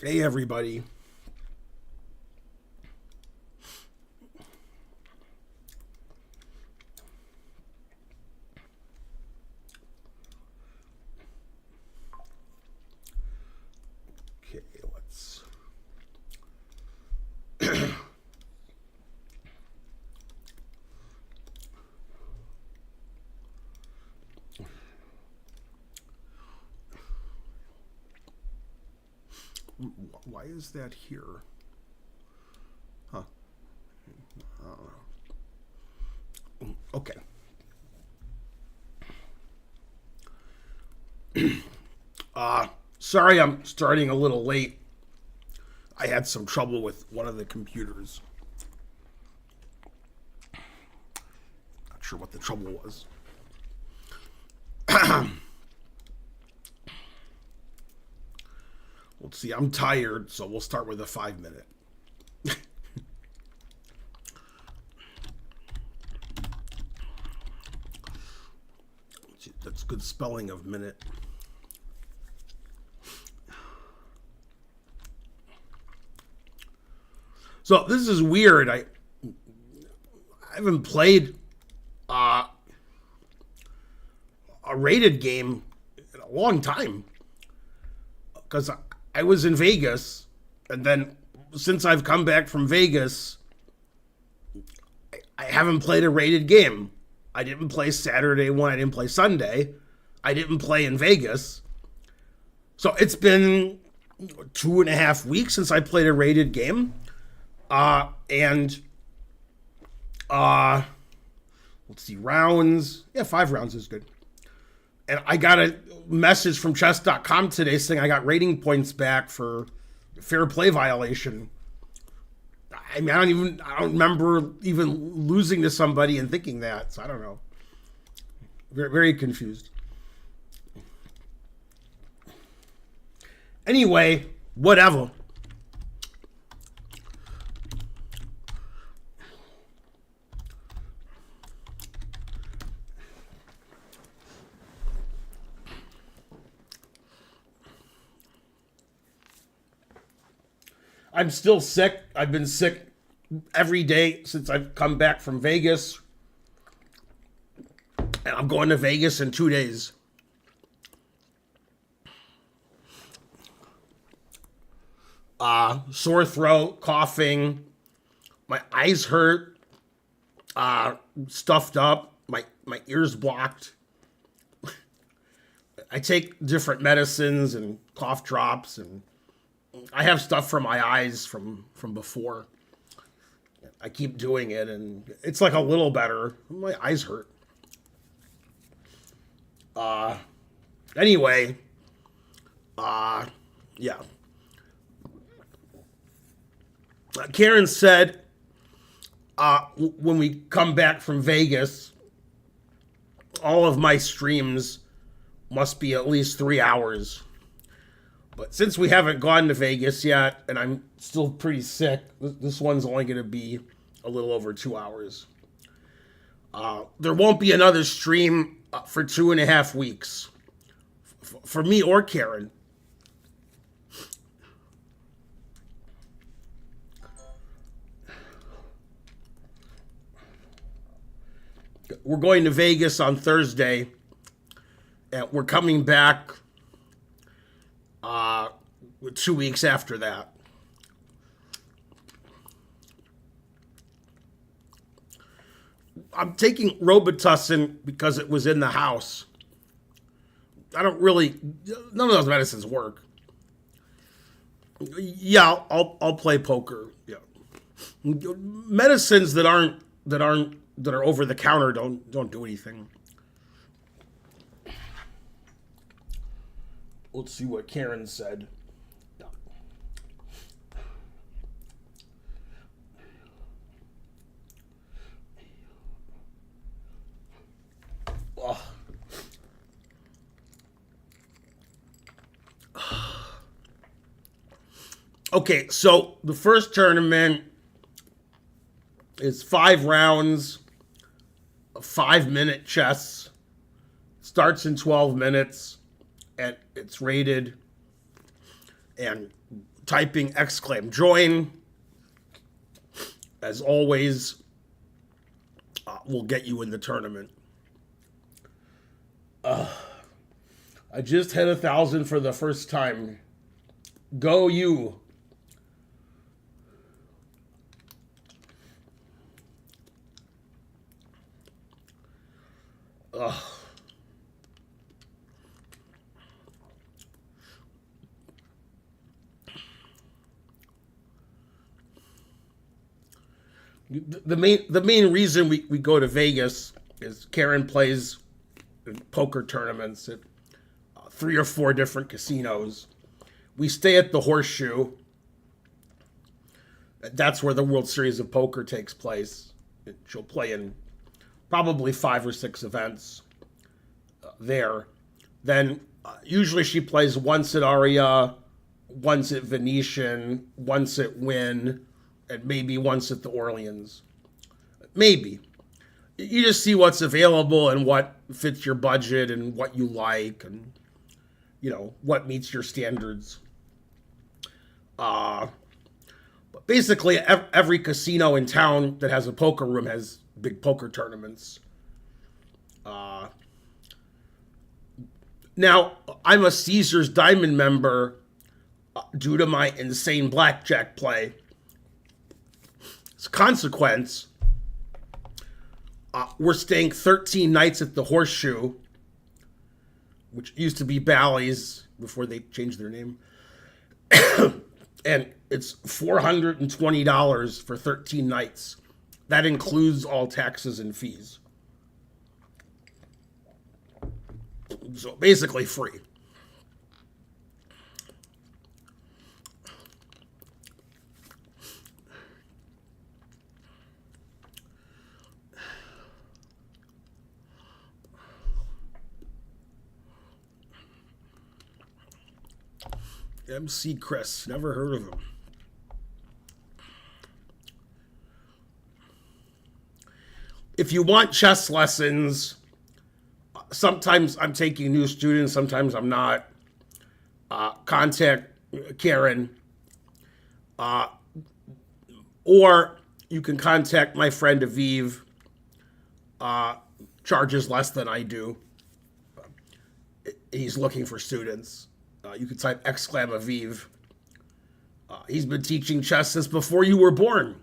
Hey, everybody. Okay, let's... Why is that here? Huh. Okay. Sorry I'm starting a little late. I had some trouble with one of the computers. Not sure what the trouble was. Let's see, I'm tired, so we'll start with a 5 minute. That's good spelling of minute. So this is weird. I haven't played uh, a rated game in a long time because I was in Vegas, and then since I've come back from Vegas, I haven't played a rated game. I didn't play Saturday one. I didn't play Sunday. I didn't play in Vegas. So it's been 2.5 weeks since I played a rated game. And let's see, rounds. Yeah, 5 rounds is good. And I got a message from chess.com today saying I got rating points back for fair play violation. I mean, I don't remember even losing to somebody and thinking that. So I don't know. Very, very confused. Anyway, whatever. I'm still sick. I've been sick every day since I've come back from Vegas. And I'm going to Vegas in 2 days. Sore throat, coughing, my eyes hurt, stuffed up, my ears blocked. I take different medicines and cough drops, and I have stuff for my eyes from before. I keep doing it, and it's like a little better. My eyes hurt. Anyway, yeah. Karen said when we come back from Vegas, all of my streams must be at least 3 hours. But since we haven't gone to Vegas yet, and I'm still pretty sick, this one's only going to be a little over 2 hours. There won't be another stream for 2.5 weeks. For me or Karen. We're going to Vegas on Thursday, and we're coming back 2 weeks after that. I'm taking Robitussin because it was in the house. I don't really, none of those medicines work. Yeah, I'll play poker. Yeah, medicines that are over the counter don't do anything. Let's see what Karen said. Oh. Okay, so the first tournament is 5 rounds, a 5-minute chess. Starts in 12 minutes, and it's rated. And typing !join. As always, we'll get you in the tournament. I just hit 1,000 for the first time. Go you. Ugh. The main reason we go to Vegas is Karen plays poker tournaments at 3 or 4 different casinos. We stay at the Horseshoe. That's where the World Series of Poker takes place. She'll play in probably 5 or 6 events there. Then usually she plays once at Aria, once at Venetian, once at Wynn, and maybe once at the Orleans. Maybe. You just see what's available and what fits your budget and what you like and, what meets your standards. But basically, every casino in town that has a poker room has big poker tournaments. Now, I'm a Caesars Diamond member due to my insane blackjack play. As a consequence, we're staying 13 nights at the Horseshoe, which used to be Bally's before they changed their name. And it's $420 for 13 nights. That includes all taxes and fees. So basically free. MC Chris, never heard of him. If you want chess lessons, sometimes I'm taking new students, sometimes I'm not. Contact Karen. Or you can contact my friend Aviv. Charges less than I do. He's looking for students. You can type !Aviv. He's been teaching chess since before you were born.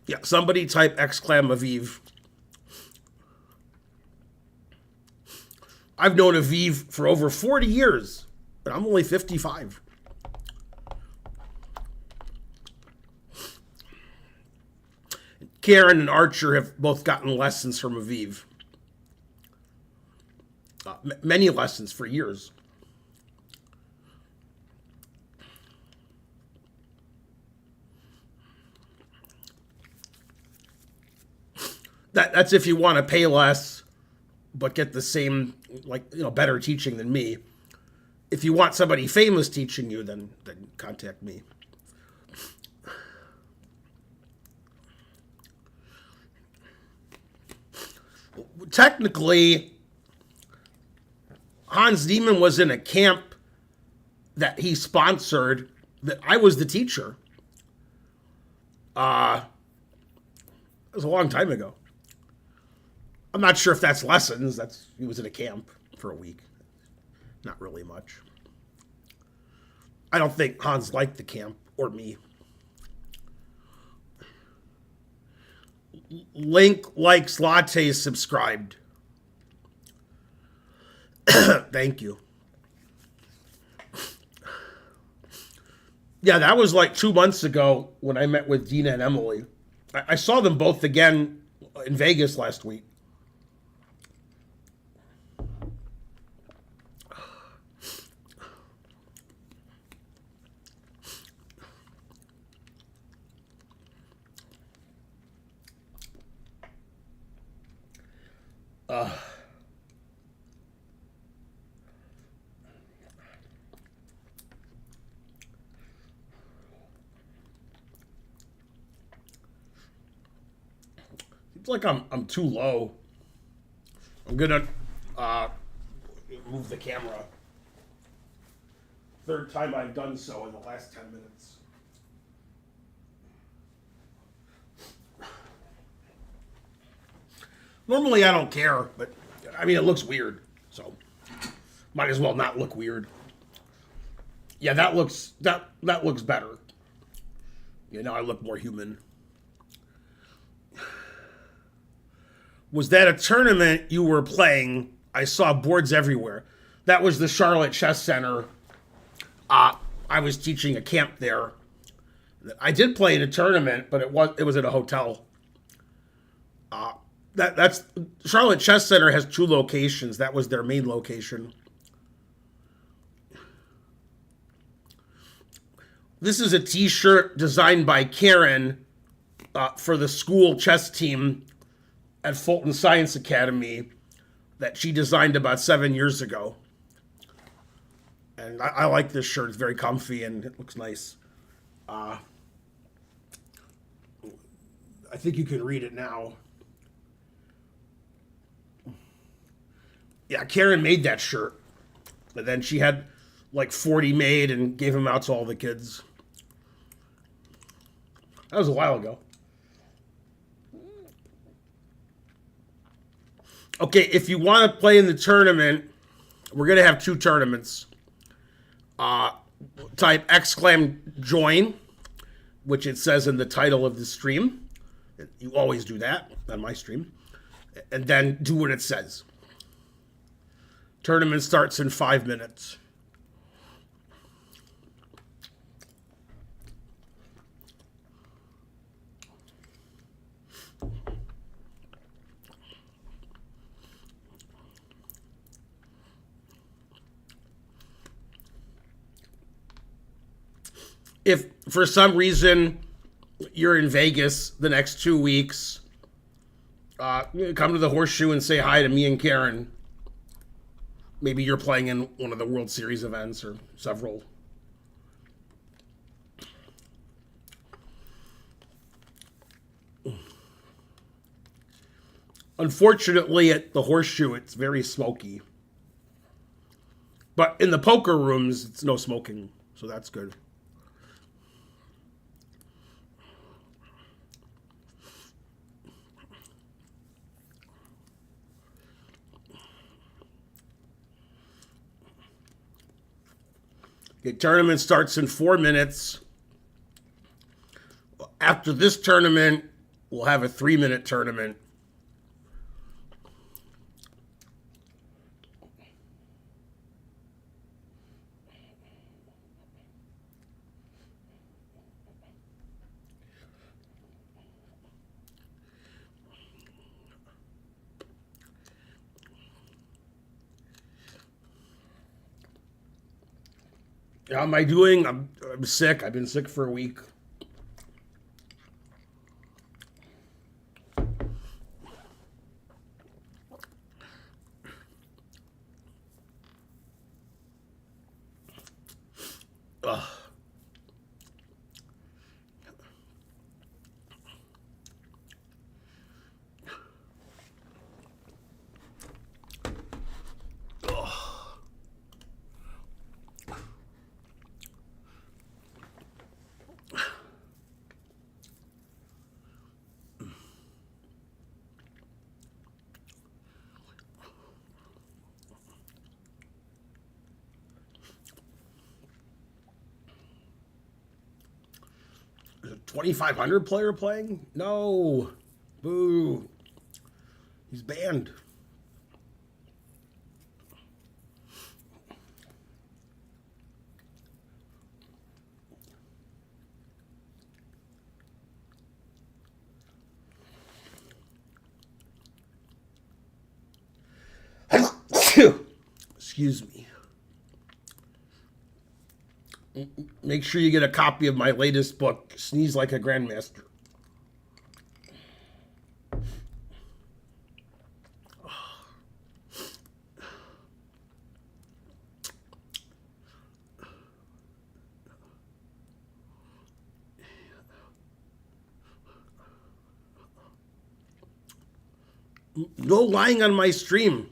Yeah, somebody type !Aviv. I've known Aviv for over 40 years, but I'm only 55. Karen and Archer have both gotten lessons from Aviv. Many lessons for years. That's if you want to pay less, but get the same, better teaching than me. If you want somebody famous teaching you, then contact me. Technically, Hans Niemann was in a camp that he sponsored that I was the teacher. It was a long time ago. I'm not sure if that's lessons. He was in a camp for a week. Not really much. I don't think Hans liked the camp or me. Link likes lattes subscribed. Thank you. Yeah, that was like 2 months ago when I met with Dina and Emily. I saw them both again in Vegas last week. Seems like I'm too low. I'm gonna move the camera. Third time I've done so in the last 10 minutes. Normally I don't care, but I mean it looks weird, so might as well not look weird. Yeah, that looks better. Yeah, now I look more human. Was that a tournament you were playing? I saw boards everywhere. That was the Charlotte Chess Center. I was teaching a camp there. I did play in a tournament, but it was at a hotel. That's Charlotte Chess Center has two locations. That was their main location. This is a T-shirt designed by Karen for the school chess team at Fulton Science Academy that she designed about 7 years ago. And I like this shirt. It's very comfy and it looks nice. I think you can read it now. Yeah, Karen made that shirt. But then she had like 40 made and gave them out to all the kids. That was a while ago. Okay, if you want to play in the tournament, we're going to have two tournaments. Type !join, which it says in the title of the stream. You always do that on my stream. And then do what it says. Tournament starts in 5 minutes. If for some reason you're in Vegas the next 2 weeks, come to the Horseshoe and say hi to me and Karen. Maybe you're playing in one of the World Series events or several. Unfortunately, at the Horseshoe, it's very smoky. But in the poker rooms, it's no smoking, so that's good. The tournament starts in 4 minutes. After this tournament, we'll have a 3-minute tournament. How am I doing? I'm sick. I've been sick for a week. Ugh. Is a 2,500 player playing? No. Boo. He's banned. Excuse me. Make sure you get a copy of my latest book, Sneeze Like a Grandmaster. No lying on my stream.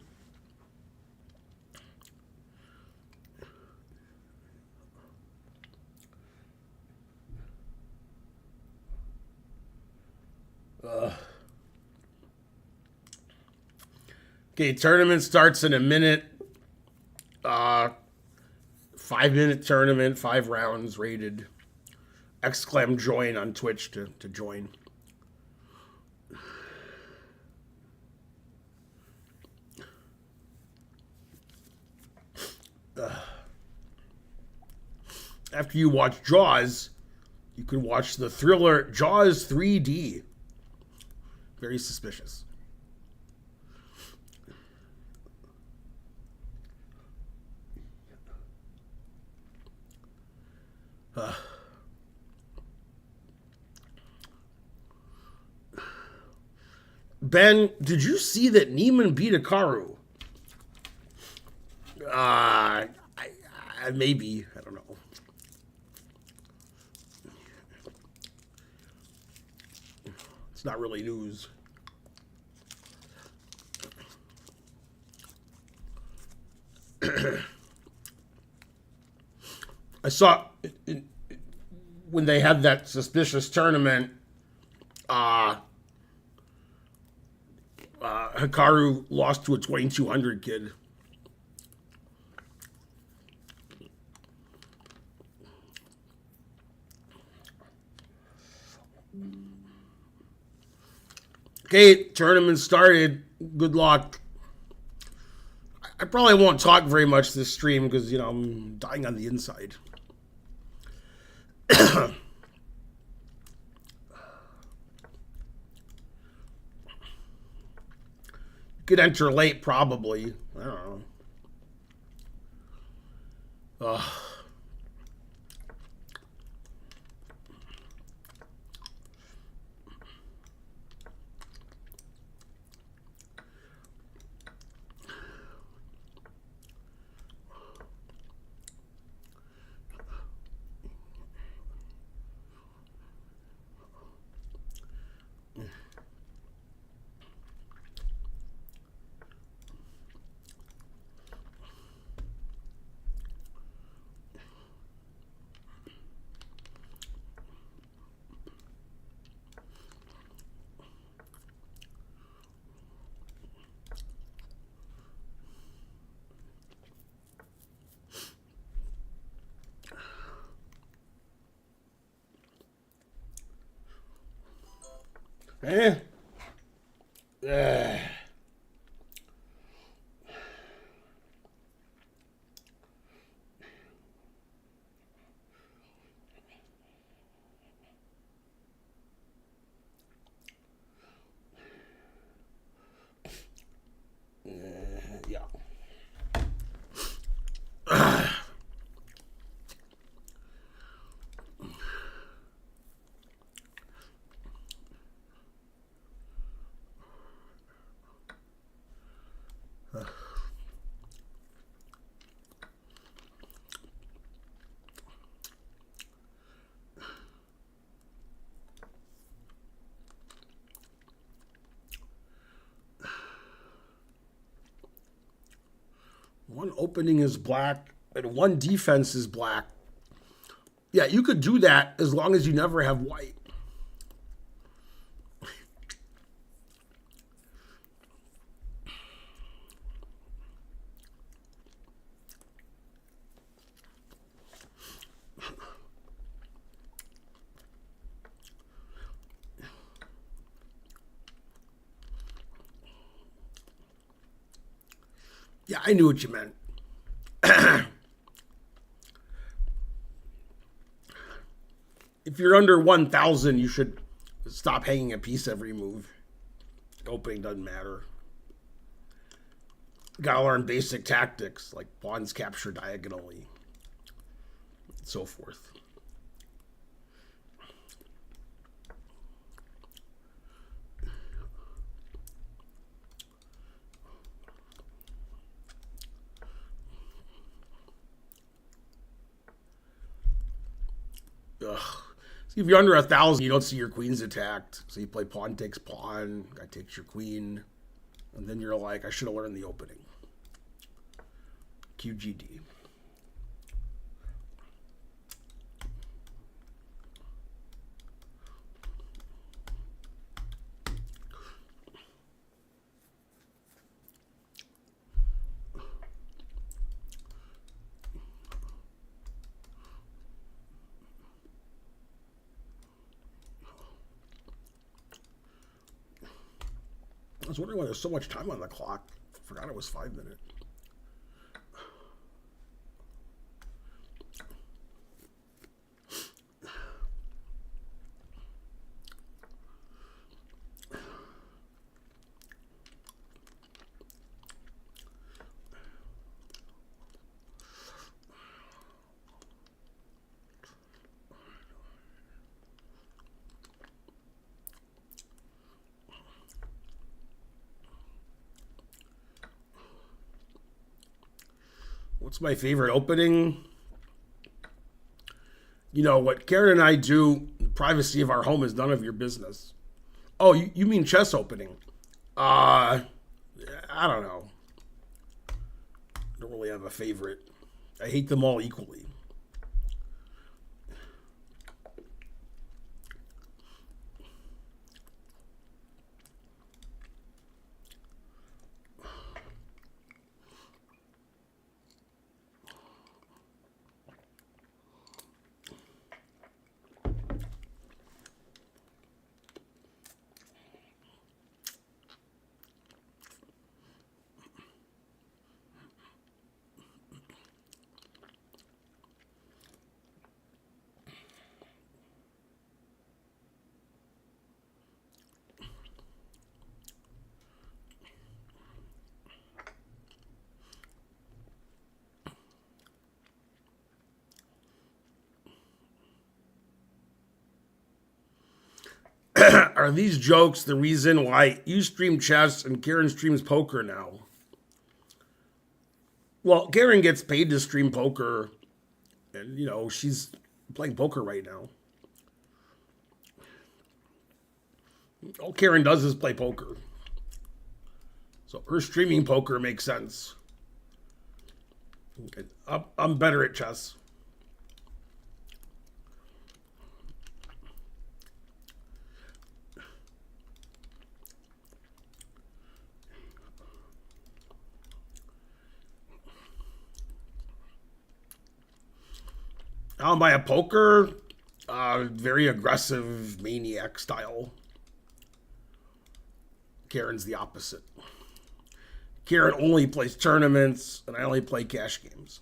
Okay, tournament starts in a minute. 5 minute tournament, 5 rounds rated. Exclaim join on Twitch to join. After you watch Jaws, you can watch the thriller Jaws 3D. Very suspicious. Ben, did you see that Neiman beat Hikaru? Maybe. I don't know. It's not really news. I saw when they had that suspicious tournament, Hikaru lost to a 2200 kid. Okay, tournament started. Good luck. I probably won't talk very much this stream because, I'm dying on the inside. You could enter late, probably. I don't know. Eh? Yeah. One opening is black and one defense is black. Yeah, you could do that as long as you never have white. Yeah, I knew what you meant. If you're under 1,000, you should stop hanging a piece every move. Opening doesn't matter. Gotta learn basic tactics like pawns capture diagonally, and so forth. Ugh. See, if you're under 1,000, you don't see your queens attacked. So you play pawn takes pawn, guy takes your queen. And then you're like, I should have learned the opening. QGD. I was wondering why there's so much time on the clock. I forgot it was 5 minutes. What's my favorite opening? You know, what Karen and I do, the privacy of our home is none of your business. Oh, you mean chess opening? I don't know. I don't really have a favorite. I hate them all equally. Are these jokes the reason why you stream chess and Karen streams poker now? Well, Karen gets paid to stream poker, and, you know, she's playing poker right now. All Karen does is play poker. So her streaming poker makes sense. I'm better at chess. I'll buy a poker, very aggressive maniac style. Karen's the opposite. Karen only plays tournaments, and I only play cash games.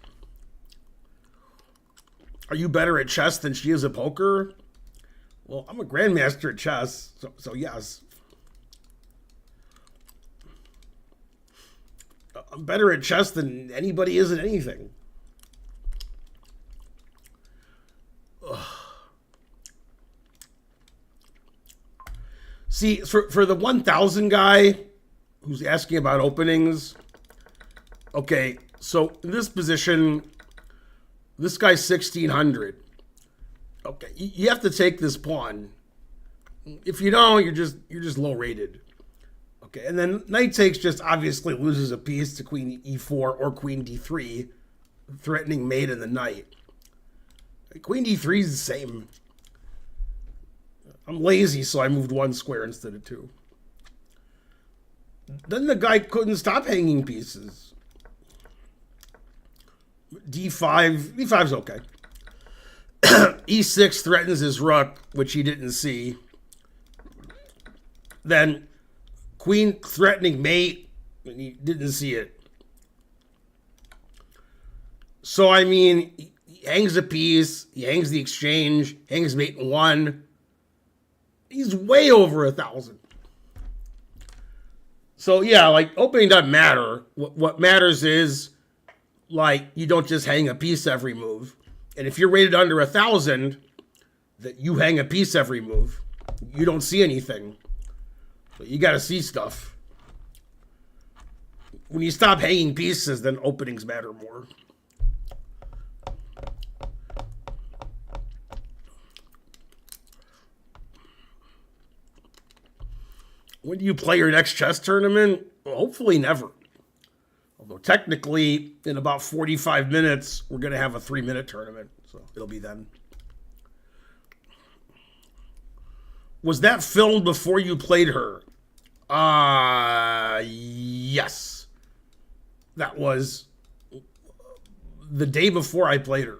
Are you better at chess than she is at poker? Well, I'm a grandmaster at chess, so yes. I'm better at chess than anybody is at anything. See, for the 1,000 guy who's asking about openings, okay, so in this position, this guy's 1,600. Okay, you have to take this pawn. If you don't, you're just low rated. Okay, and then knight takes just obviously loses a piece to queen e4 or queen d3, threatening mate in the knight. Queen d3 is the same. I'm lazy, so I moved 1 square instead of 2. Then the guy couldn't stop hanging pieces. d5's okay. e6 threatens his rook, which he didn't see. Then queen threatening mate, and he didn't see it. So, I mean, he hangs a piece, he hangs the exchange, hangs mate in 1. He's way over 1,000. So, yeah, like, opening doesn't matter. What matters is, like, you don't just hang a piece every move. And if you're rated under 1,000, that you hang a piece every move. You don't see anything. But you got to see stuff. When you stop hanging pieces, then openings matter more. When do you play your next chess tournament? Hopefully never. Although technically, in about 45 minutes, we're going to have a 3-minute tournament. So it'll be then. Was that filmed before you played her? Yes. That was the day before I played her.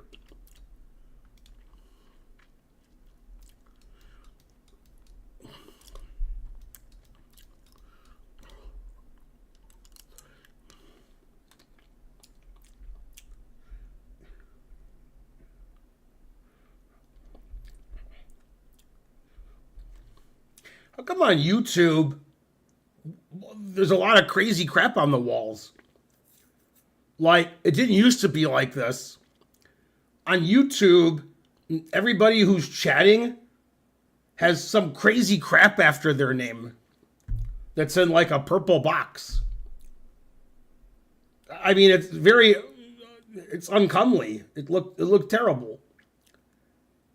How come on YouTube, there's a lot of crazy crap on the walls? Like, it didn't used to be like this. On YouTube, everybody who's chatting has some crazy crap after their name that's in like a purple box. I mean, it's uncomely. It looked terrible.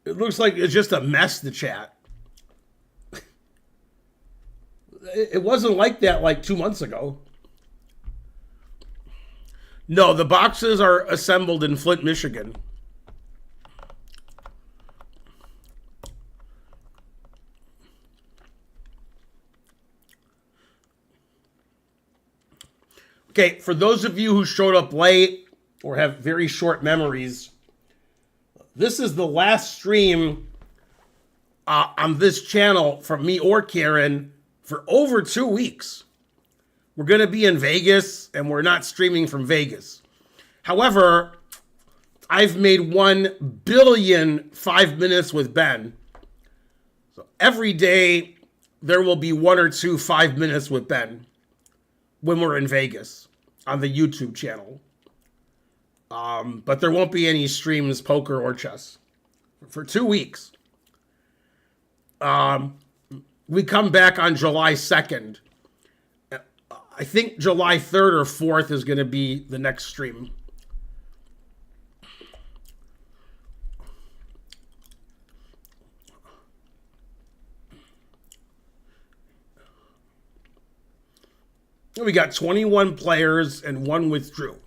It looks like it's just a mess, the chat. It wasn't like that like 2 months ago. No, the boxes are assembled in Flint, Michigan. Okay, for those of you who showed up late or have very short memories, this is the last stream on this channel from me or Karen for over 2 weeks. We're going to be in Vegas, and we're not streaming from Vegas. However, I've made 1 billion 5 minutes with Ben. So every day, there will be 1 or 2 5 minutes with Ben when we're in Vegas on the YouTube channel. But there won't be any streams, poker or chess, for 2 weeks. We come back on July 2nd. I think July 3rd or 4th is going to be the next stream. We got 21 players and 1 withdrew.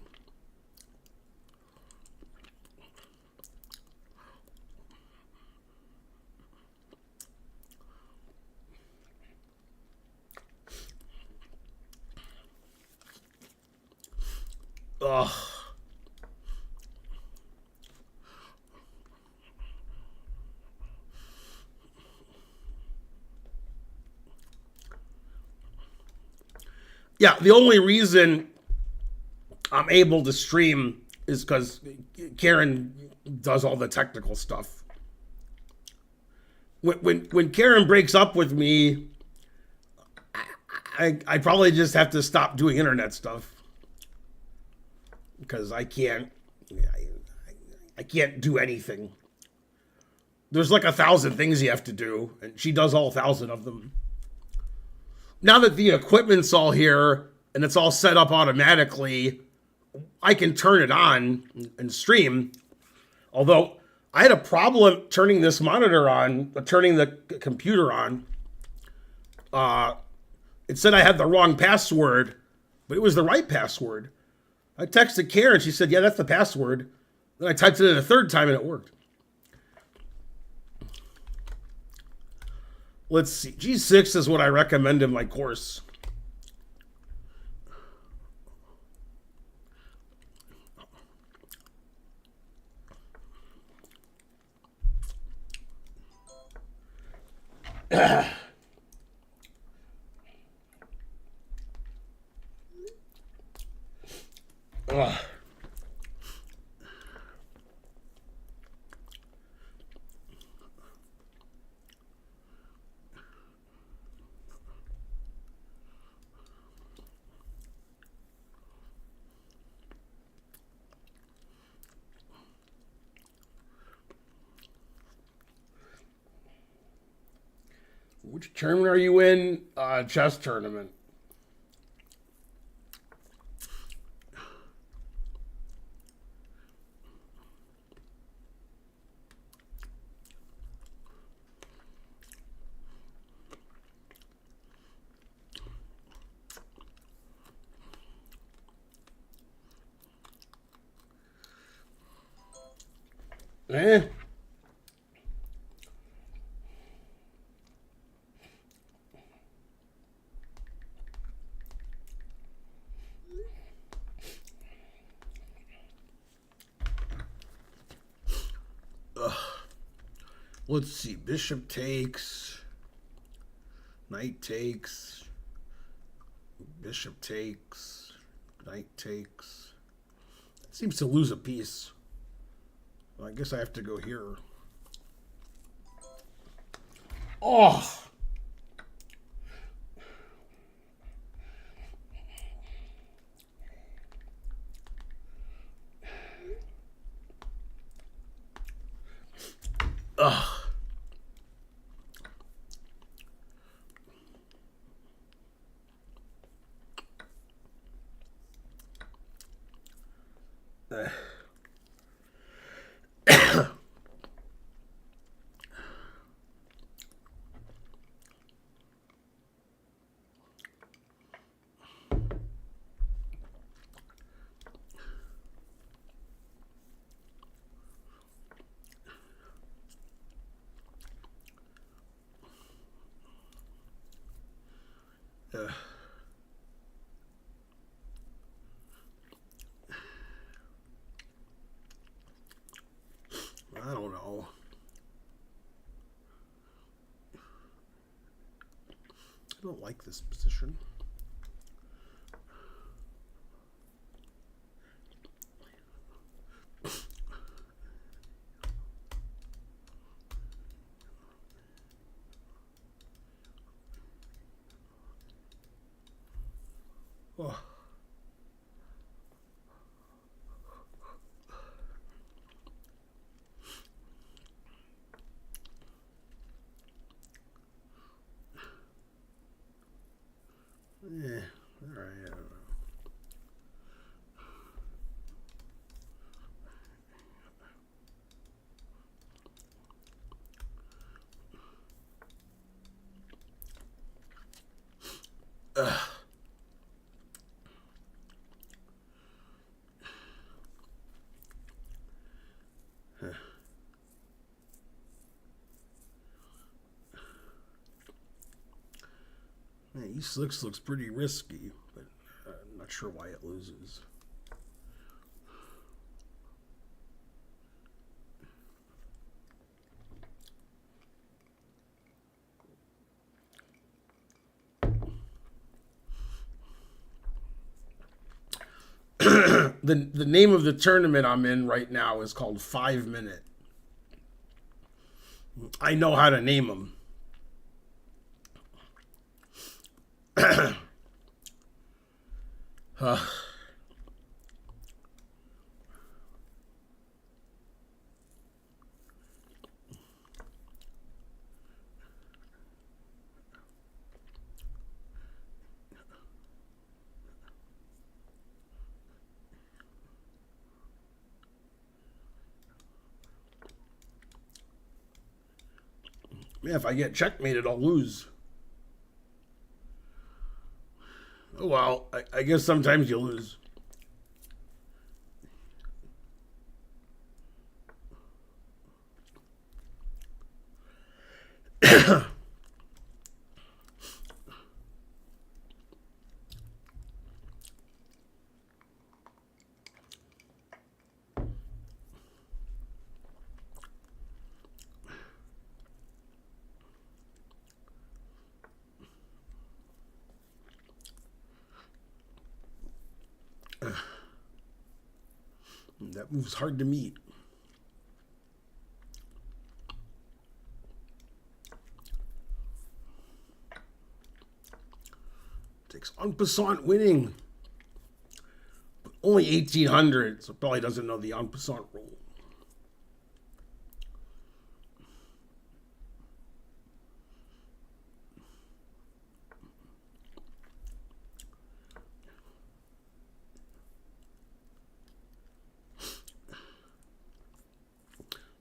Ugh. Yeah, the only reason I'm able to stream is because Karen does all the technical stuff. When Karen breaks up with me, I probably just have to stop doing internet stuff. Because I can't do anything. There's like 1,000 things you have to do, and she does all 1,000 of them. Now that the equipment's all here and it's all set up automatically, I can turn it on and stream. Although I had a problem turning this monitor on, turning the computer on. It said I had the wrong password, but it was the right password. I texted Karen. She said, yeah, that's the password. Then I typed it in a 3rd time, and it worked. Let's see. G6 is what I recommend in my course. Which tournament are you in? Chess tournament. Eh? Let's see. Bishop takes. Knight takes. Bishop takes. Knight takes. Seems to lose a piece. Well, I guess I have to go here. Oh! Ugh. I don't know. I don't like this position. Oh. Yeah, all right, I don't know. Man, E6 looks pretty risky, but I'm not sure why it loses. The name of the tournament I'm in right now is called 5 Minute. I know how to name them. Man, if I get checkmated, I'll lose. Oh, well, I guess sometimes you lose. That move's hard to meet. Takes en passant winning. But only 1800, so probably doesn't know the en passant rule.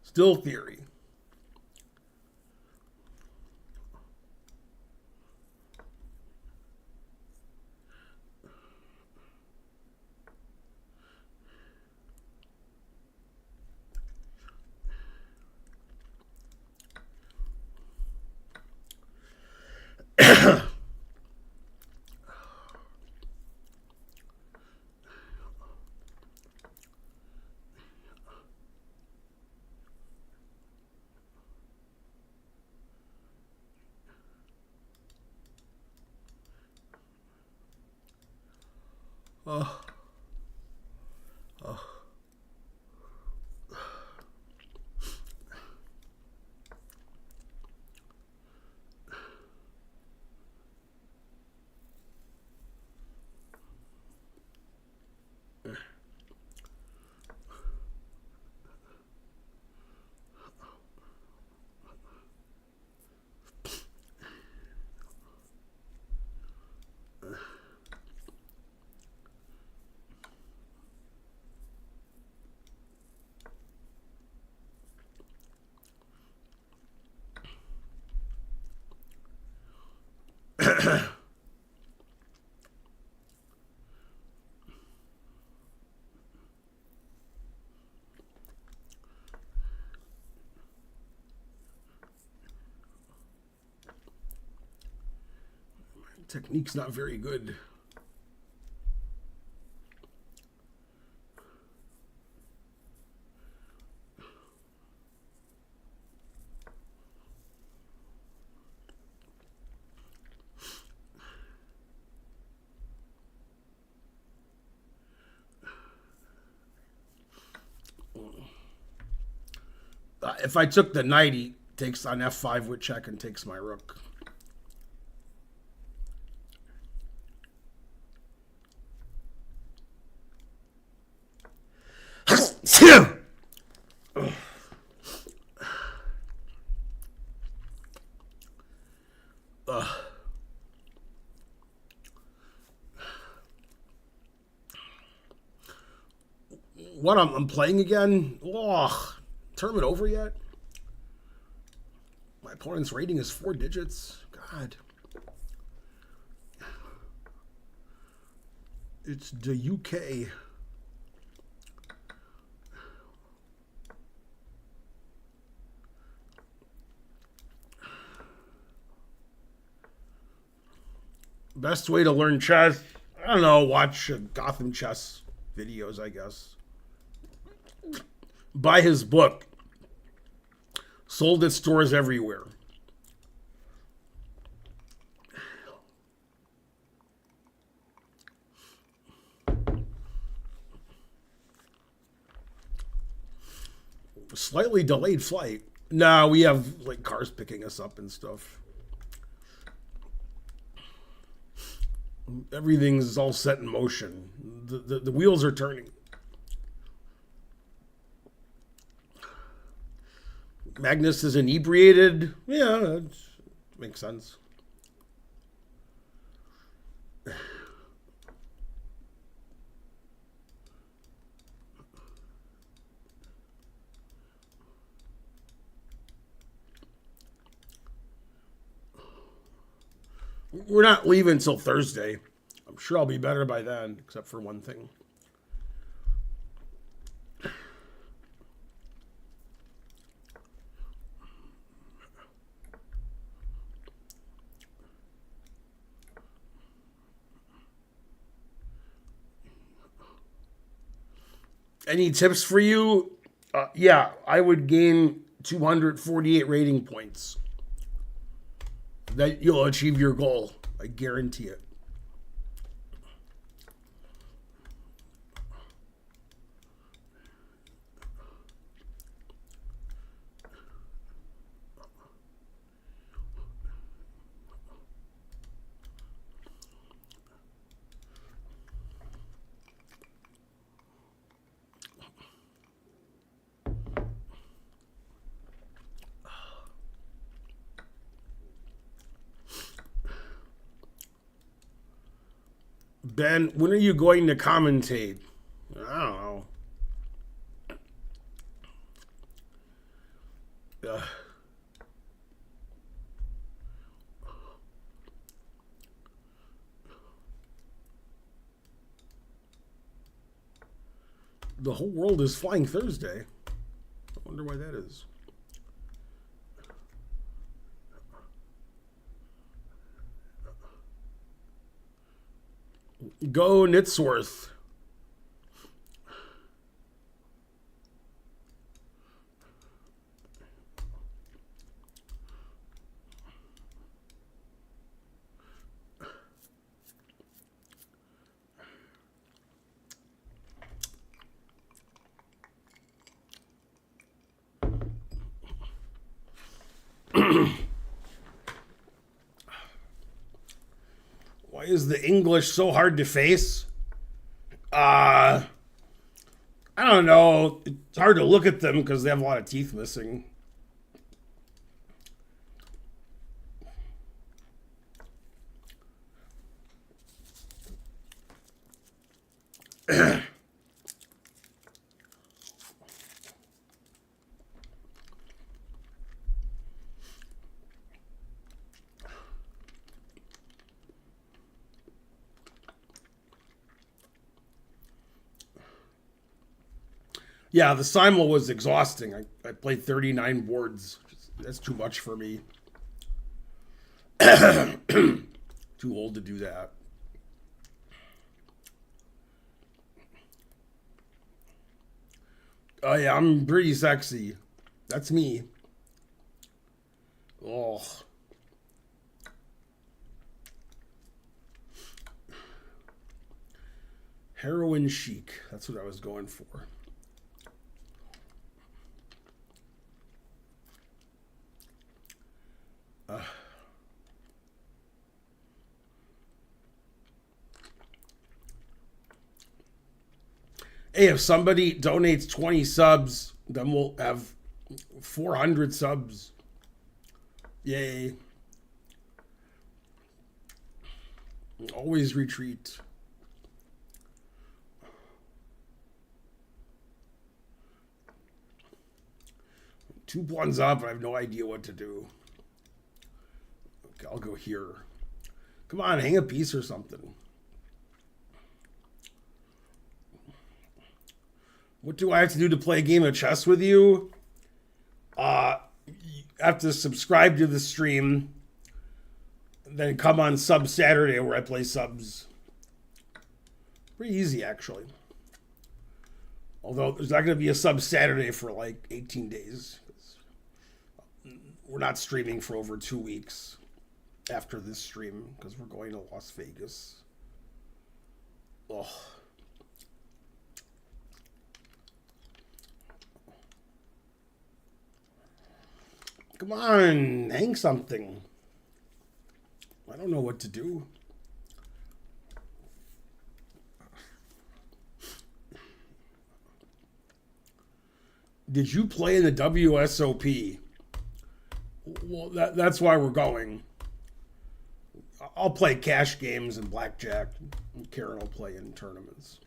Still theory. Oh, technique's not very good. If I took the knight, he takes on f5 with check and takes my rook. What, I'm playing again? Oh, tournament over yet? My opponent's rating is 4 digits. God. It's the UK. Best way to learn chess? I don't know, watch Gotham chess videos, I guess. Buy his book. Sold at stores everywhere. Slightly delayed flight. Nah, we have like cars picking us up and stuff. Everything's all set in motion. The wheels are turning. Magnus is inebriated. Yeah, that makes sense. We're not leaving until Thursday. I'm sure I'll be better by then, except for one thing. Any tips for you? Yeah, I would gain 248 rating points. That you'll achieve your goal. I guarantee it. Ben, when are you going to commentate? I don't know. The whole world is flying Thursday. I wonder why that is. Go Nitsworth. Why is the English so hard to face? I don't know. It's hard to look at them because they have a lot of teeth missing. Yeah, the simul was exhausting. I played 39 boards. That's too much for me. Too old to do that. Oh yeah, I'm pretty sexy. That's me. Oh. Heroin chic. That's what I was going for. Hey, if somebody donates 20 subs, then we'll have 400 subs. Yay. Always retreat. Two ones up, I have no idea what to do. Okay, I'll go here. Come on, hang a piece or something. What do I have to do to play a game of chess with you? You have to subscribe to the stream. Then come on Sub Saturday where I play subs. Pretty easy, actually. Although there's not going to be a Sub Saturday for like 18 days. We're not streaming for over 2 weeks after this stream because we're going to Las Vegas. Oh. Come on, hang something. I don't know what to do. Did you play in the WSOP? Well, that's why we're going. I'll play cash games and blackjack. And Karen will play in tournaments.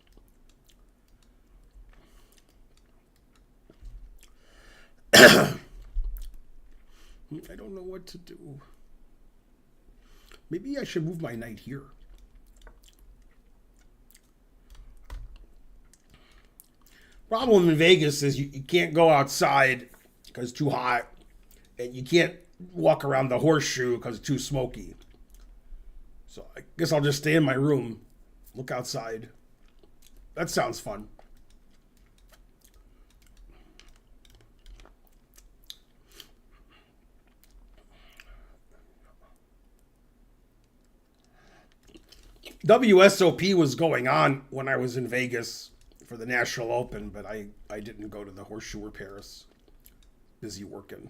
I don't know what to do. Maybe I should move my knight here. Problem in Vegas is you can't go outside because it's too hot. And you can't walk around the horseshoe because it's too smoky. So I guess I'll just stay in my room, look outside. That sounds fun. WSOP was going on when I was in Vegas for the National Open, but I didn't go to the Horseshoe or Paris. Busy working.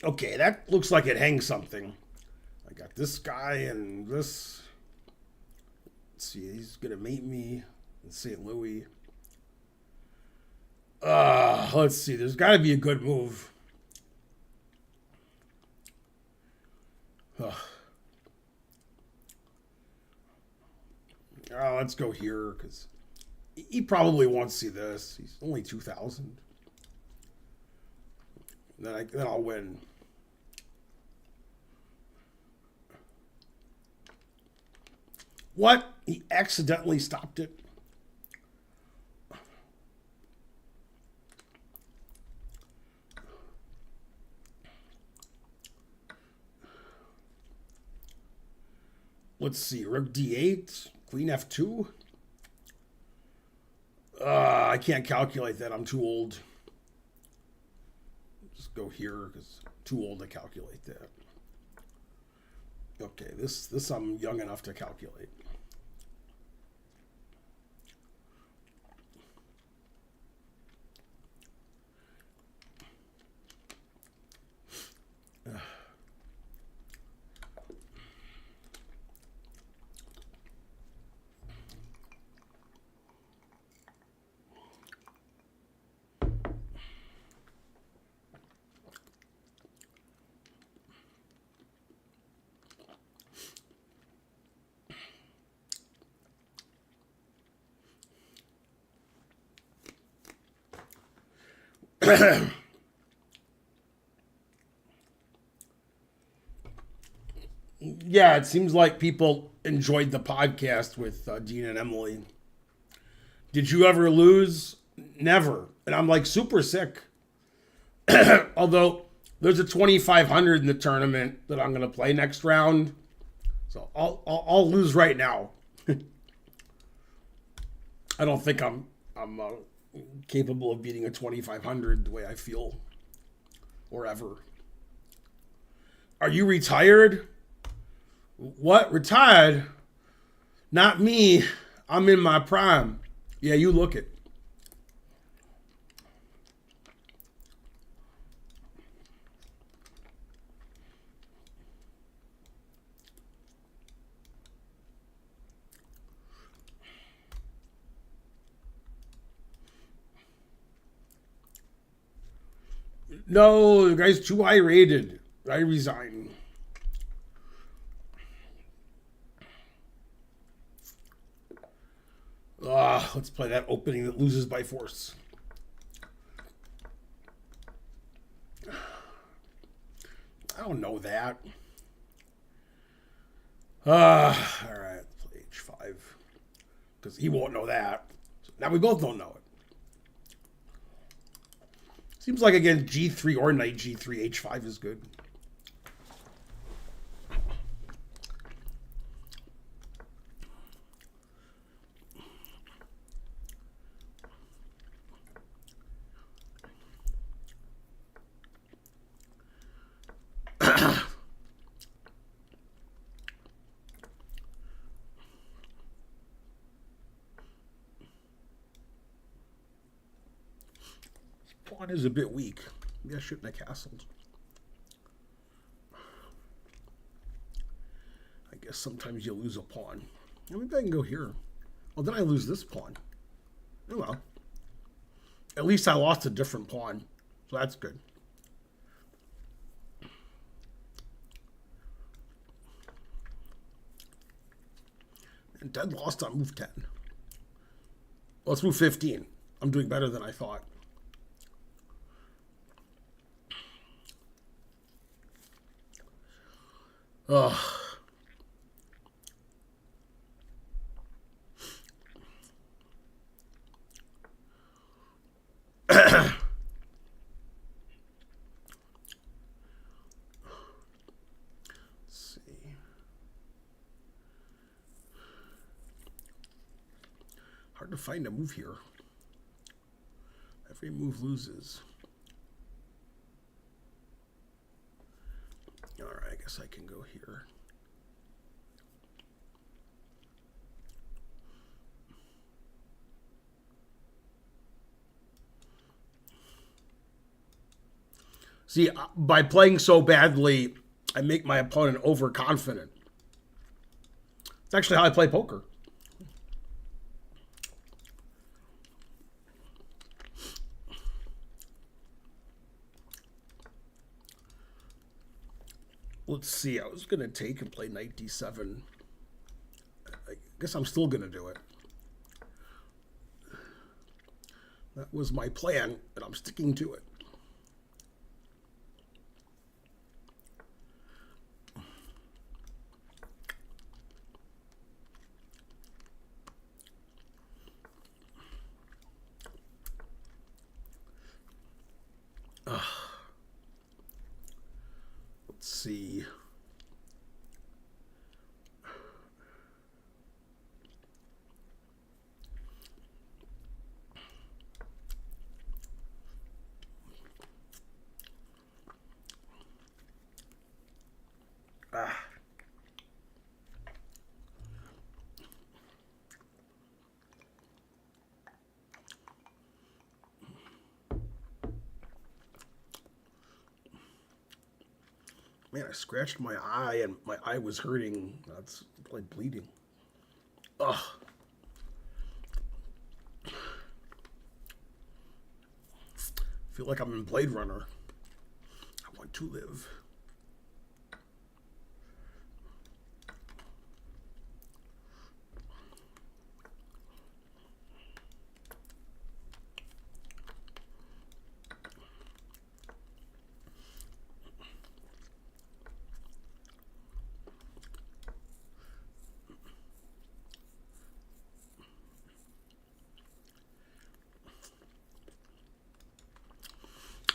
Okay, that looks like it hangs something. I got this guy and this. Let's see, he's going to meet me in St. Louis. Let's see, there's got to be a good move. Let's go here, because he probably won't see this. He's only 2,000. Then I'll win. What? He accidentally stopped it? Let's see. Rook d8. Queen f2. I can't calculate that. I'm too old. Just go here because I'm too old to calculate that. Okay, this I'm young enough to calculate. Yeah, it seems like people enjoyed the podcast with Dean and Emily. Did you ever lose? Never. And I'm like super sick. Although there's a 2,500 in the tournament that I'm going to play next round. So I'll lose right now. I don't think I'm capable of beating a 2,500 the way I feel or ever. Are you retired? What? Retired? Not me. I'm in my prime. Yeah, you look it. No, the guy's too high rated. I resign. Let's play that opening that loses by force. I don't know that. All right, let's play H5. Because he won't know that. So now we both don't know it. Seems like against G3 or Knight G3, H5 is good. Pawn is a bit weak. Maybe I shouldn't have castled. I guess sometimes you lose a pawn. Maybe I can go here. Well, then I lose this pawn. Oh well. At least I lost a different pawn. So that's good. And dead lost on move 10. Well, let's move 15. I'm doing better than I thought. Ugh. Hard to find a move here. Every move loses. All right, I guess I can go here. See, by playing so badly, I make my opponent overconfident. It's actually how I play poker. Let's see, I was going to take and play Knight D7. I guess I'm still going to do it. That was my plan, and I'm sticking to it. Let's see. Man, I scratched my eye and my eye was hurting. That's like bleeding. Ugh. I feel like I'm in Blade Runner. I want to live.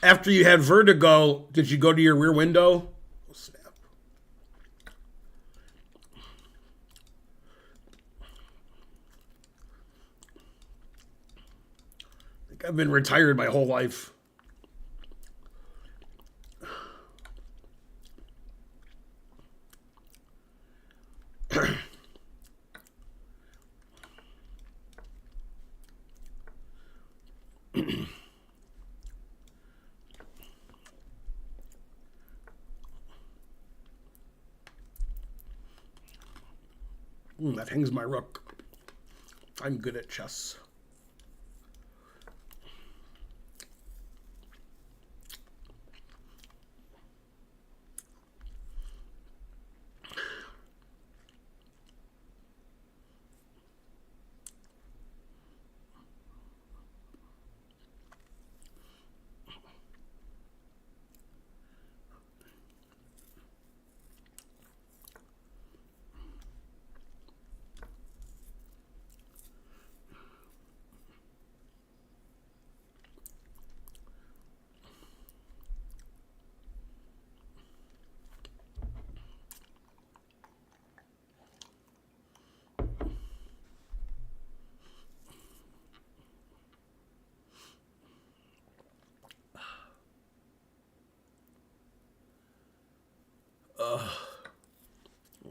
After you had vertigo, did you go to your rear window? Oh, snap. I think I've been retired my whole life. That hangs my rook. I'm good at chess.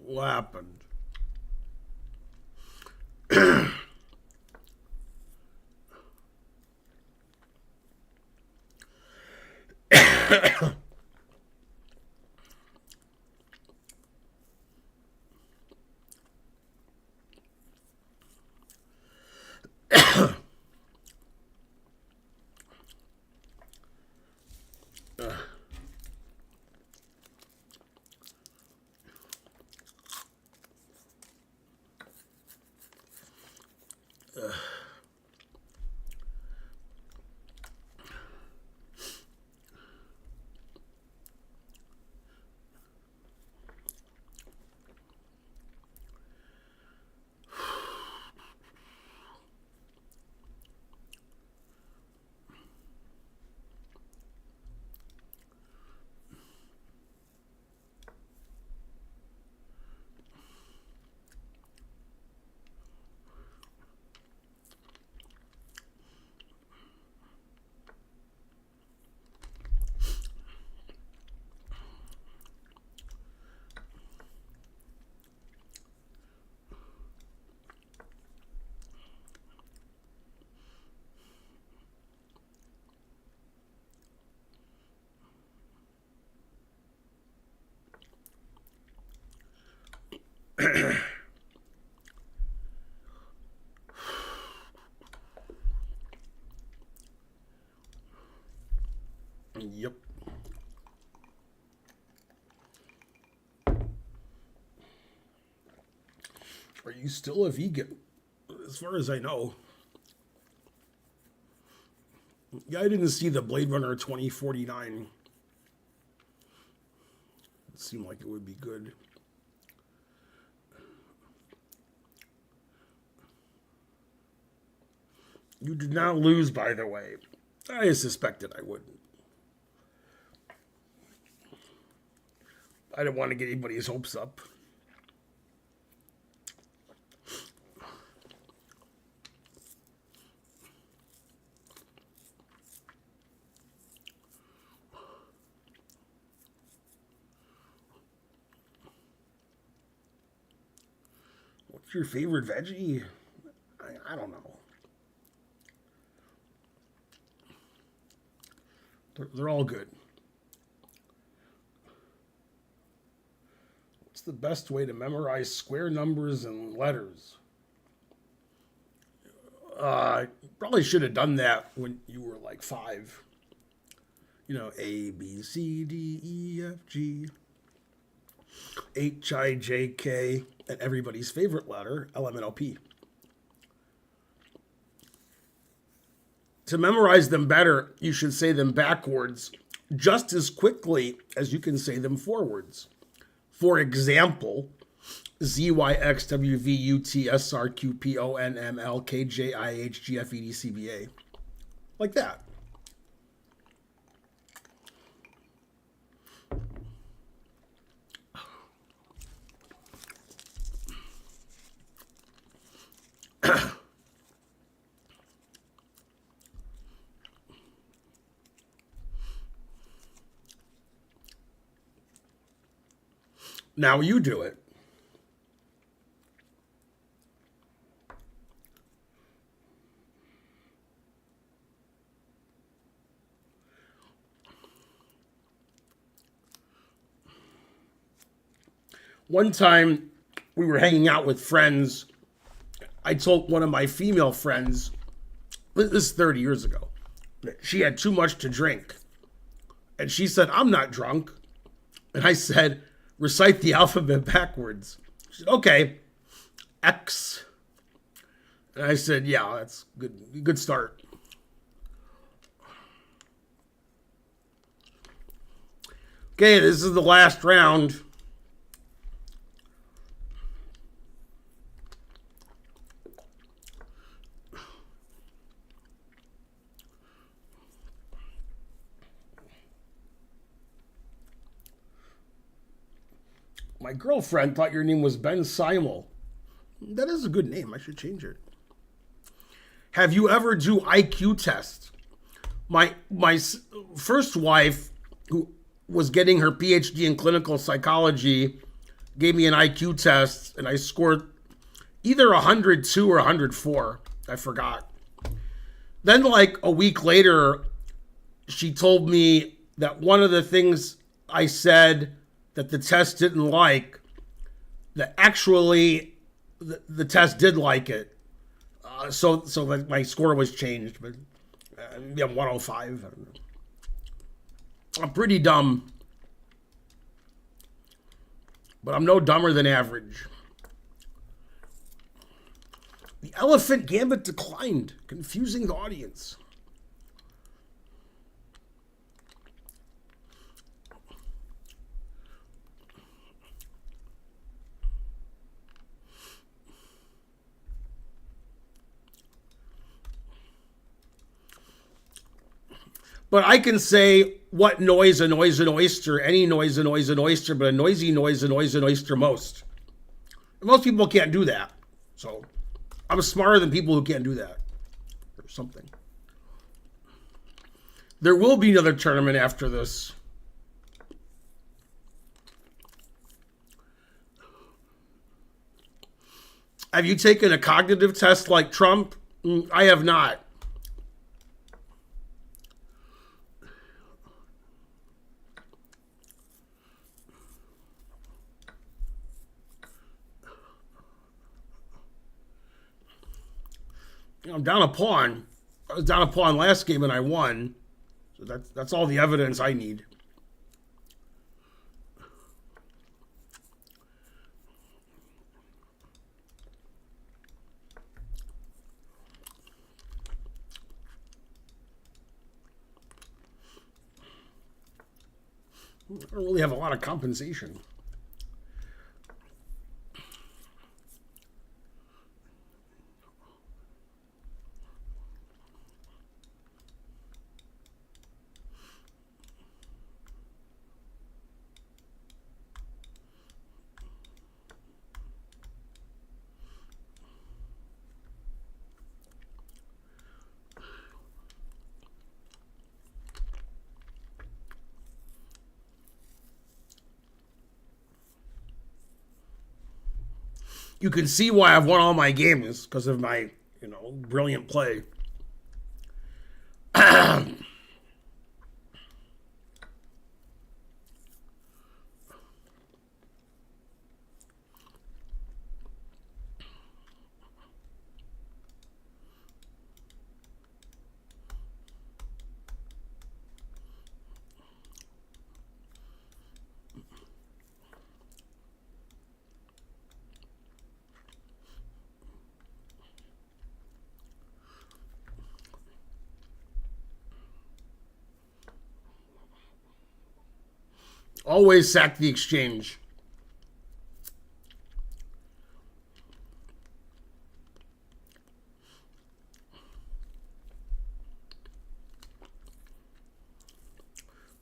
What happened? Yep. Are you still a vegan? As far as I know. Yeah, I didn't see the Blade Runner 2049. It seemed like it would be good. You did not lose, by the way. I suspected I wouldn't. I didn't want to get anybody's hopes up. What's your favorite veggie? I don't know. They're all good. What's the best way to memorize square numbers and letters? Probably should have done that when you were like 5. You know, A, B, C, D, E, F, G, H, I, J, K, and everybody's favorite letter, L, M, N, O, P. To memorize them better, you should say them backwards just as quickly as you can say them forwards. For example, Z, Y, X, W, V, U, T, S, R, Q, P, O, N, M, L, K, J, I, H, G, F, E, D, C, B, A. Like that. Now you do it. One time we were hanging out with friends. I told one of my female friends, this is 30 years ago, that she had too much to drink. And she said, I'm not drunk. And I said, recite the alphabet backwards. She said, okay, X. And I said, yeah, that's good. Good start. Okay, this is the last round. My girlfriend thought your name was Ben Simel. That is a good name. I should change it. Have you ever do IQ tests? My first wife, who was getting her PhD in clinical psychology, gave me an IQ test, and I scored either 102 or 104. I forgot. Then, like a week later, she told me that one of the things I said that the test didn't like, that actually the test did like it. So that my score was changed, but yeah, 105. I don't know. I'm pretty dumb, but I'm no dumber than average. The elephant gambit declined, confusing the audience. But I can say what noise annoys an oyster, any noise annoys an oyster, but a noisy noise annoys an oyster most. And most people can't do that. So I'm smarter than people who can't do that. Or something. There will be another tournament after this. Have you taken a cognitive test like Trump? I have not. I'm down a pawn. I was down a pawn last game and I won. So that's all the evidence I need. I don't really have a lot of compensation. You can see why I've won all my games because of my, brilliant play. Always sack the exchange.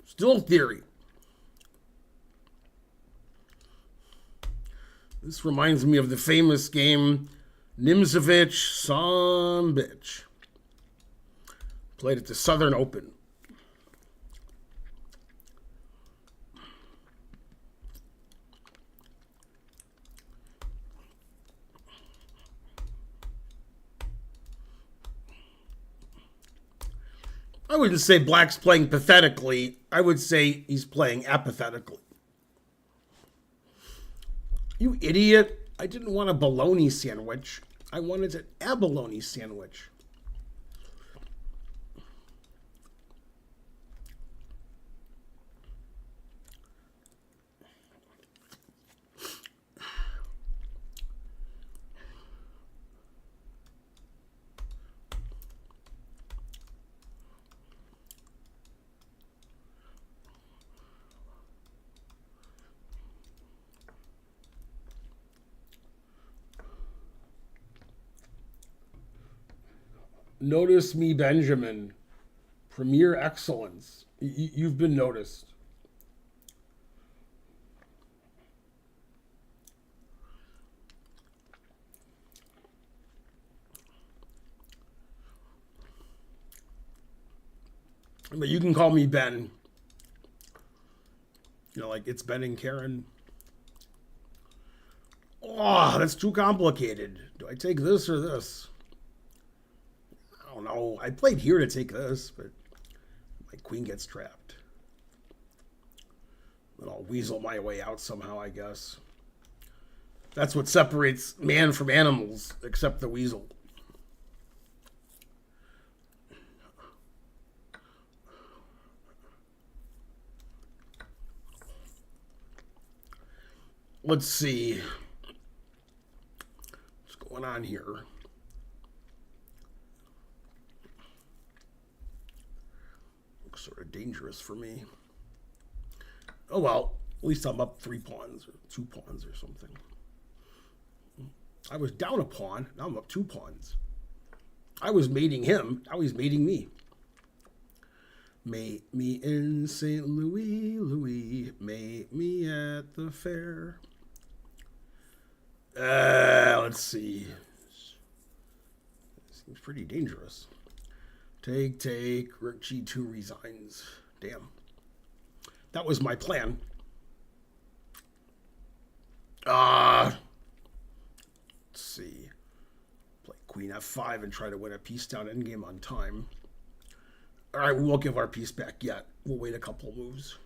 Still theory. This reminds me of the famous game Nimzovich Some Bitch. Played at the Southern Open. wouldn't say Black's playing pathetically. I would say he's playing apathetically. You idiot. I didn't want a bologna sandwich. I wanted an abalone sandwich. Notice me, Benjamin. Premier excellence. You've been noticed. But you can call me Ben. You know, like it's Ben and Karen. Oh, that's too complicated. Do I take this or this? I don't know. I played here to take this, but my queen gets trapped. Then I'll weasel my way out somehow, I guess. That's what separates man from animals, except the weasel. Let's see. What's going on here? Looks sort of dangerous for me. Oh well, at least I'm up 3 pawns or 2 pawns or something. I was down a pawn, now I'm up 2 pawns. I was mating him, now he's mating me. Mate me in St. Louis, Louis, mate me at the fair. Let's see. Seems pretty dangerous. Take, rook g2 resigns. Damn. That was my plan. Let's see. Play queen f5 and try to win a piece down endgame on time. All right, we won't give our piece back yet. We'll wait a couple moves.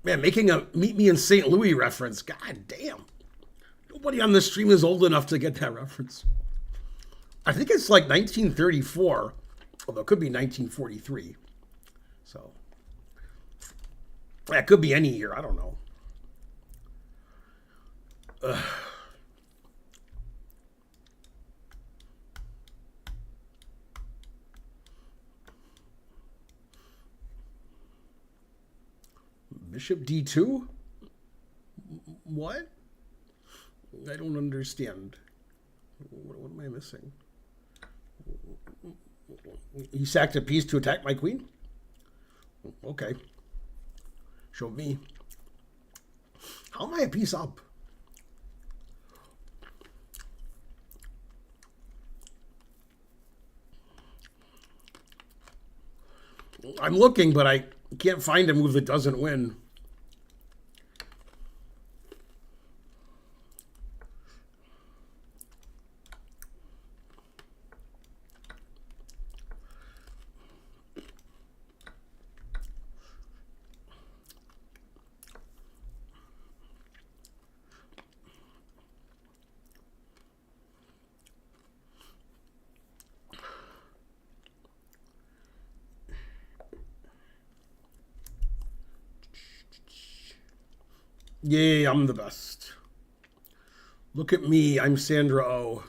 Man, making a Meet Me in St. Louis reference. God damn. Nobody on this stream is old enough to get that reference. I think it's like 1934, although it could be 1943. So, that could be any year. I don't know. Bishop d2? What? I don't understand. What am I missing? He sacked a piece to attack my queen? Okay. Show me. How am I a piece up? I'm looking, but I can't find a move that doesn't win. Yay, I'm the best. Look at me, I'm Sandra Oh.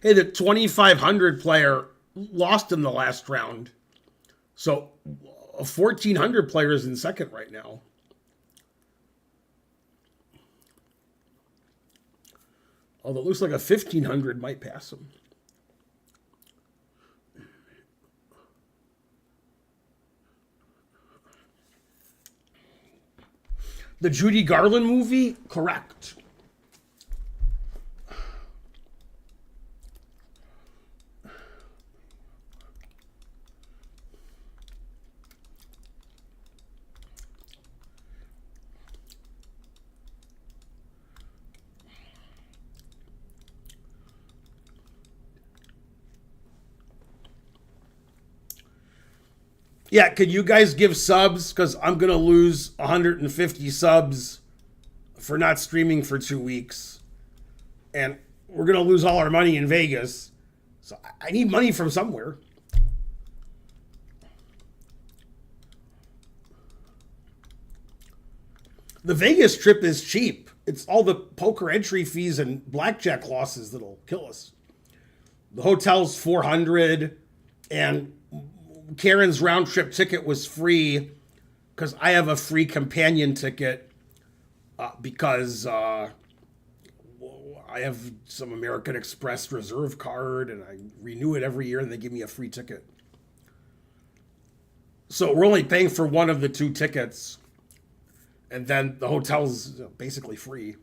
Hey, the 2,500 player lost in the last round. So, a 1,400 player is in second right now. Although it looks like a 1,500 might pass him. The Judy Garland movie? Correct. Yeah, could you guys give subs? Because I'm going to lose 150 subs for not streaming for 2 weeks. And we're going to lose all our money in Vegas. So I need money from somewhere. The Vegas trip is cheap. It's all the poker entry fees and blackjack losses that'll kill us. The hotel's $400, and Karen's round trip ticket was free because I have a free companion ticket because I have some American Express reserve card and I renew it every year and they give me a free ticket. So we're only paying for one of the 2 tickets, and then the hotel's basically free.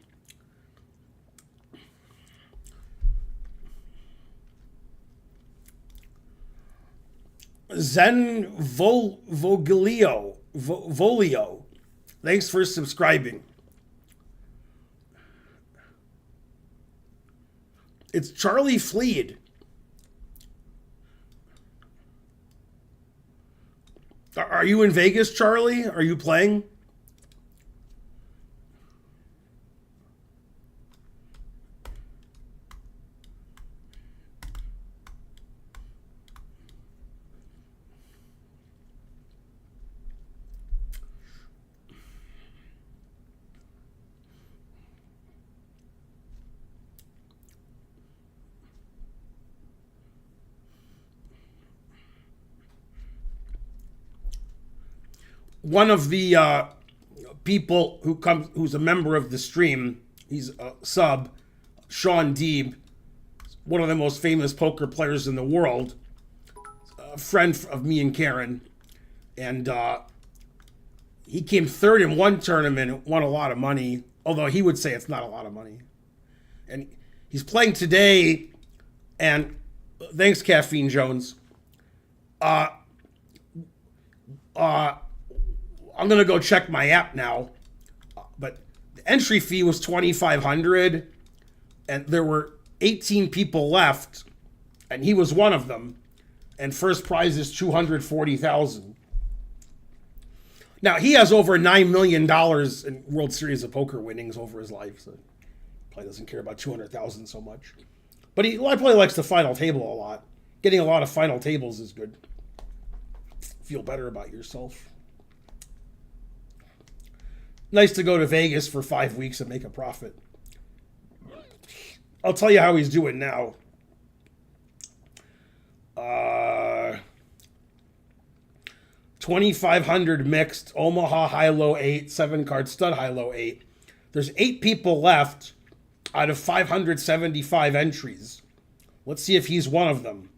Zen Volio. Thanks for subscribing. It's Charlie Fleed. Are you in Vegas, Charlie? Are you playing? One of the people who's a member of the stream, he's a sub, Sean Deeb, one of the most famous poker players in the world, a friend of me and Karen, and he came third in one tournament and won a lot of money, although he would say it's not a lot of money. And he's playing today, and thanks, Caffeine Jones. I'm going to go check my app now, but the entry fee was $2,500, and there were 18 people left, and he was one of them, and first prize is $240,000. Now, he has over $9 million in World Series of Poker winnings over his life, so probably doesn't care about $200,000 so much. But he probably likes the final table a lot. Getting a lot of final tables is good. Feel better about yourself. Nice to go to Vegas for 5 weeks and make a profit. I'll tell you how he's doing now. 2,500 mixed, Omaha high-low 8, 7-card stud high-low 8. There's 8 people left out of 575 entries. Let's see if he's one of them.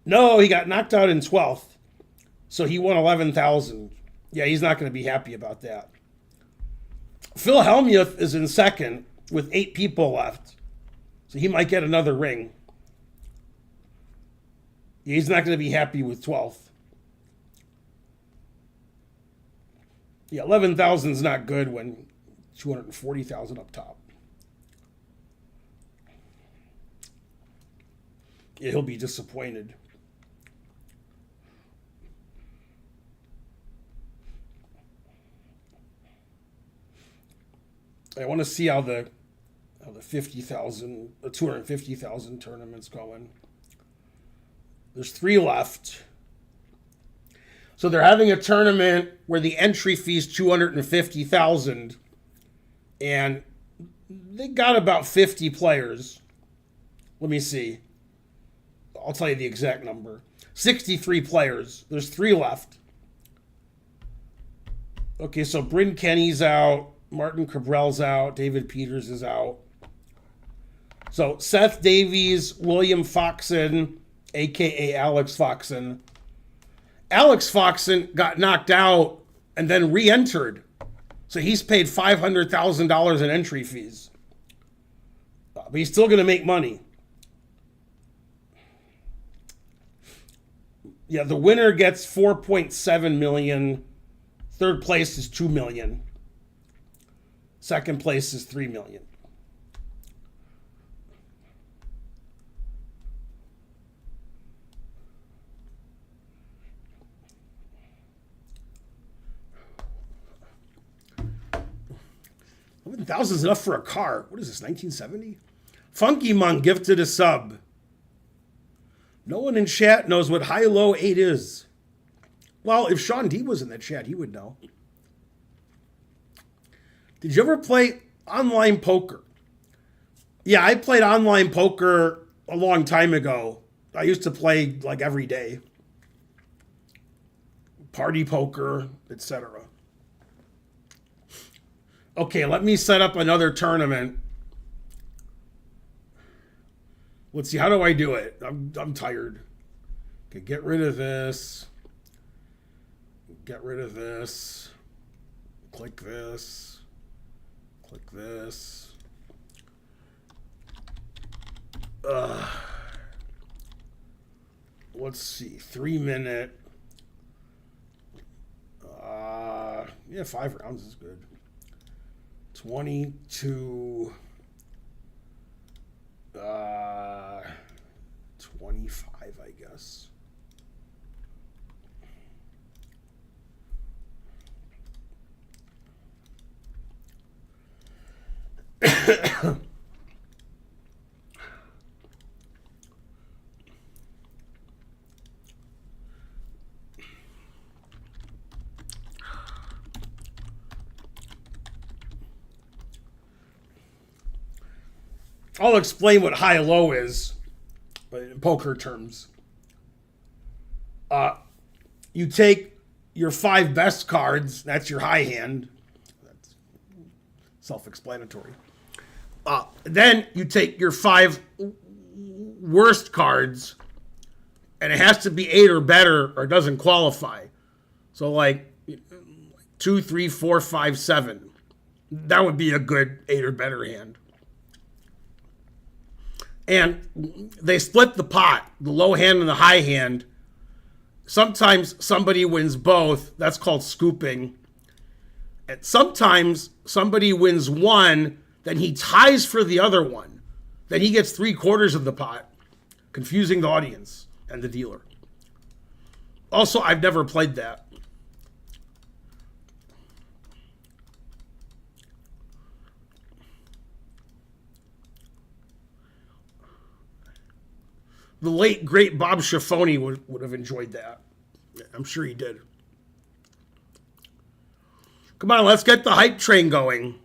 No, he got knocked out in 12th. So he won 11,000. Yeah, he's not going to be happy about that. Phil Hellmuth is in second with 8 people left. So he might get another ring. Yeah, he's not going to be happy with 12th. Yeah, 11,000 is not good when 240,000 up top. Yeah, he'll be disappointed. I want to see how the 250,000 tournament's going. There's 3 left. So they're having a tournament where the entry fee is $250,000, and they got about 50 players. Let me see. I'll tell you the exact number. 63 players. There's 3 left. Okay, so Bryn Kenny's out. Martin Cabrel's out. David Peters is out. So Seth Davies, William Foxen, a.k.a. Alex Foxen. Alex Foxen got knocked out and then re-entered So he's paid $500,000 in entry fees. But he's still going to make money. Yeah, the winner gets 4.7 million. Third place is 2 million. Second place is 3 million. $11,000 is enough for a car. What is this, 1970? Funky Monk gifted a sub. No one in chat knows what high-low 8 is. Well, if Sean D was in the chat, he would know. Did you ever play online poker? Yeah, I played online poker a long time ago. I used to play like every day. Party poker, etc. Okay, let me set up another tournament. Let's see, how do I do it? I'm tired. Okay, get rid of this. Get rid of this. Click this. Click this. Let's see, 3 minute. Yeah, 5 rounds is good. 22. 25, I guess. I'll explain what high-low is, but in poker terms. You take your 5 best cards, that's your high hand. That's self-explanatory. Then you take your 5 worst cards, and it has to be 8 or better, or it doesn't qualify. So like 2, 3, 4, 5, 7. That would be a good 8 or better hand. And they split the pot, the low hand and the high hand. Sometimes somebody wins both. That's called scooping. And sometimes somebody wins one, then he ties for the other one. Then he gets 3/4 of the pot, confusing the audience and the dealer. Also, I've never played that. The late, great Bob Schiaffoni would have enjoyed that. I'm sure he did. Come on, let's get the hype train going.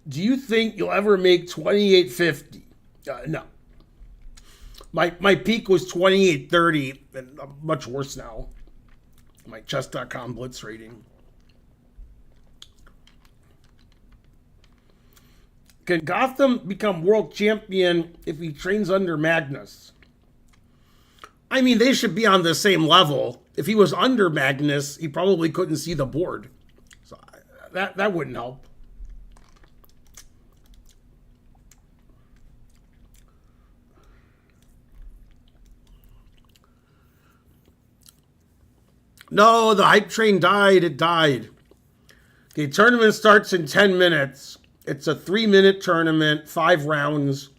Do you think you'll ever make 2850? No. My peak was 2830, and I'm much worse now. My chess.com Blitz rating. Can Gotham become world champion if he trains under Magnus? I mean, they should be on the same level. If he was under Magnus, he probably couldn't see the board. So that wouldn't help. No, the hype train died. It died. The tournament starts in 10 minutes. It's a 3-minute tournament, 5 rounds.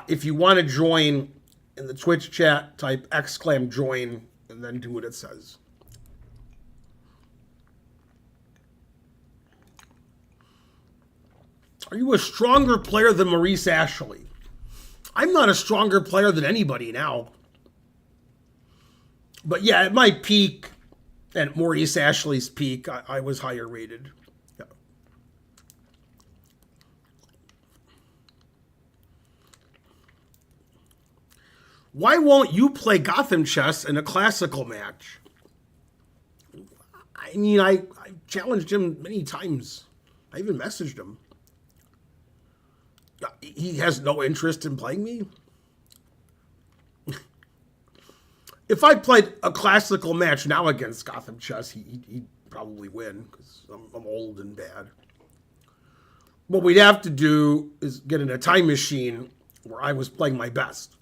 If you want to join in the Twitch chat, type !join and then do what it says. Are you a stronger player than Maurice Ashley? I'm not a stronger player than anybody now. But yeah, at my peak, and Maurice Ashley's peak, I was higher rated. Yeah. Why won't you play Gotham chess in a classical match? I mean, I challenged him many times. I even messaged him. He has no interest in playing me. If I played a classical match now against Gotham Chess, he'd probably win because I'm old and bad. What we'd have to do is get in a time machine where I was playing my best.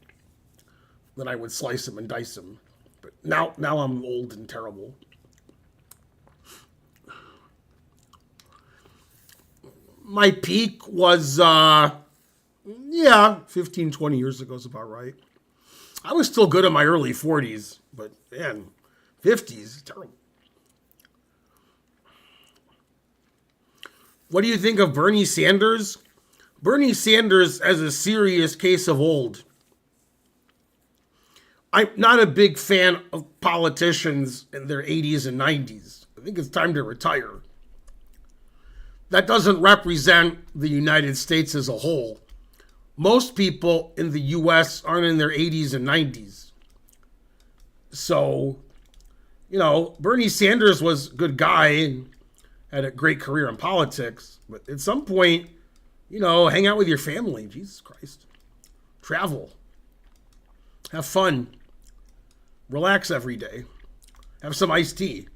Then I would slice him and dice him. But now I'm old and terrible. My peak was, 15, 20 years ago is about right. I was still good in my early 40s, but man, 50s, terrible. What do you think of Bernie Sanders? Bernie Sanders has a serious case of old. I'm not a big fan of politicians in their 80s and 90s. I think it's time to retire. That doesn't represent the United States as a whole. Most people in the U.S. aren't in their 80s and 90s. So, Bernie Sanders was a good guy and had a great career in politics. But at some point, hang out with your family. Jesus Christ. Travel. Have fun. Relax every day. Have some iced tea.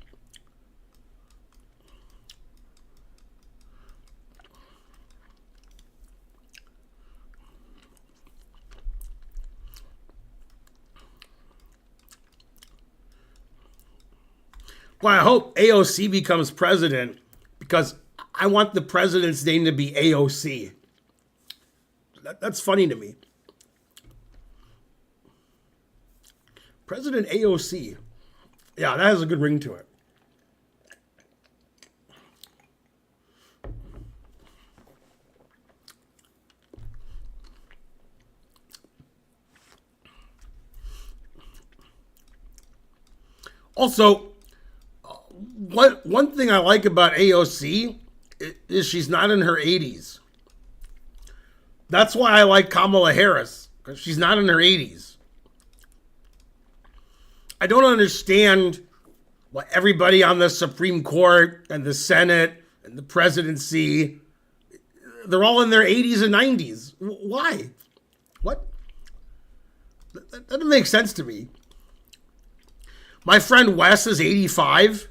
Well, I hope AOC becomes president because I want the president's name to be AOC. That's funny to me. President AOC. Yeah, that has a good ring to it. Also, one thing I like about AOC is she's not in her 80s. That's why I like Kamala Harris, because she's not in her 80s. I don't understand why everybody on the Supreme Court and the Senate and the presidency, they're all in their 80s and 90s. Why? What? That doesn't make sense to me. My friend Wes is 85,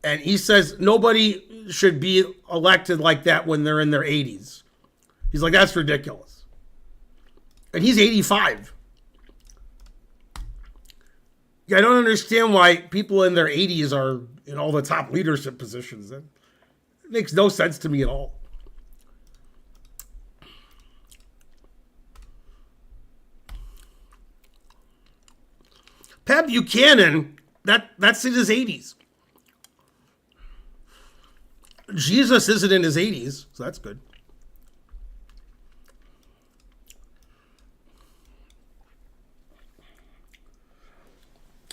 and he says nobody should be elected like that when they're in their 80s. He's like, that's ridiculous. And he's 85. Yeah, I don't understand why people in their 80s are in all the top leadership positions. That makes no sense to me at all. Pat Buchanan, that's in his 80s. Jesus isn't in his 80s, so that's good.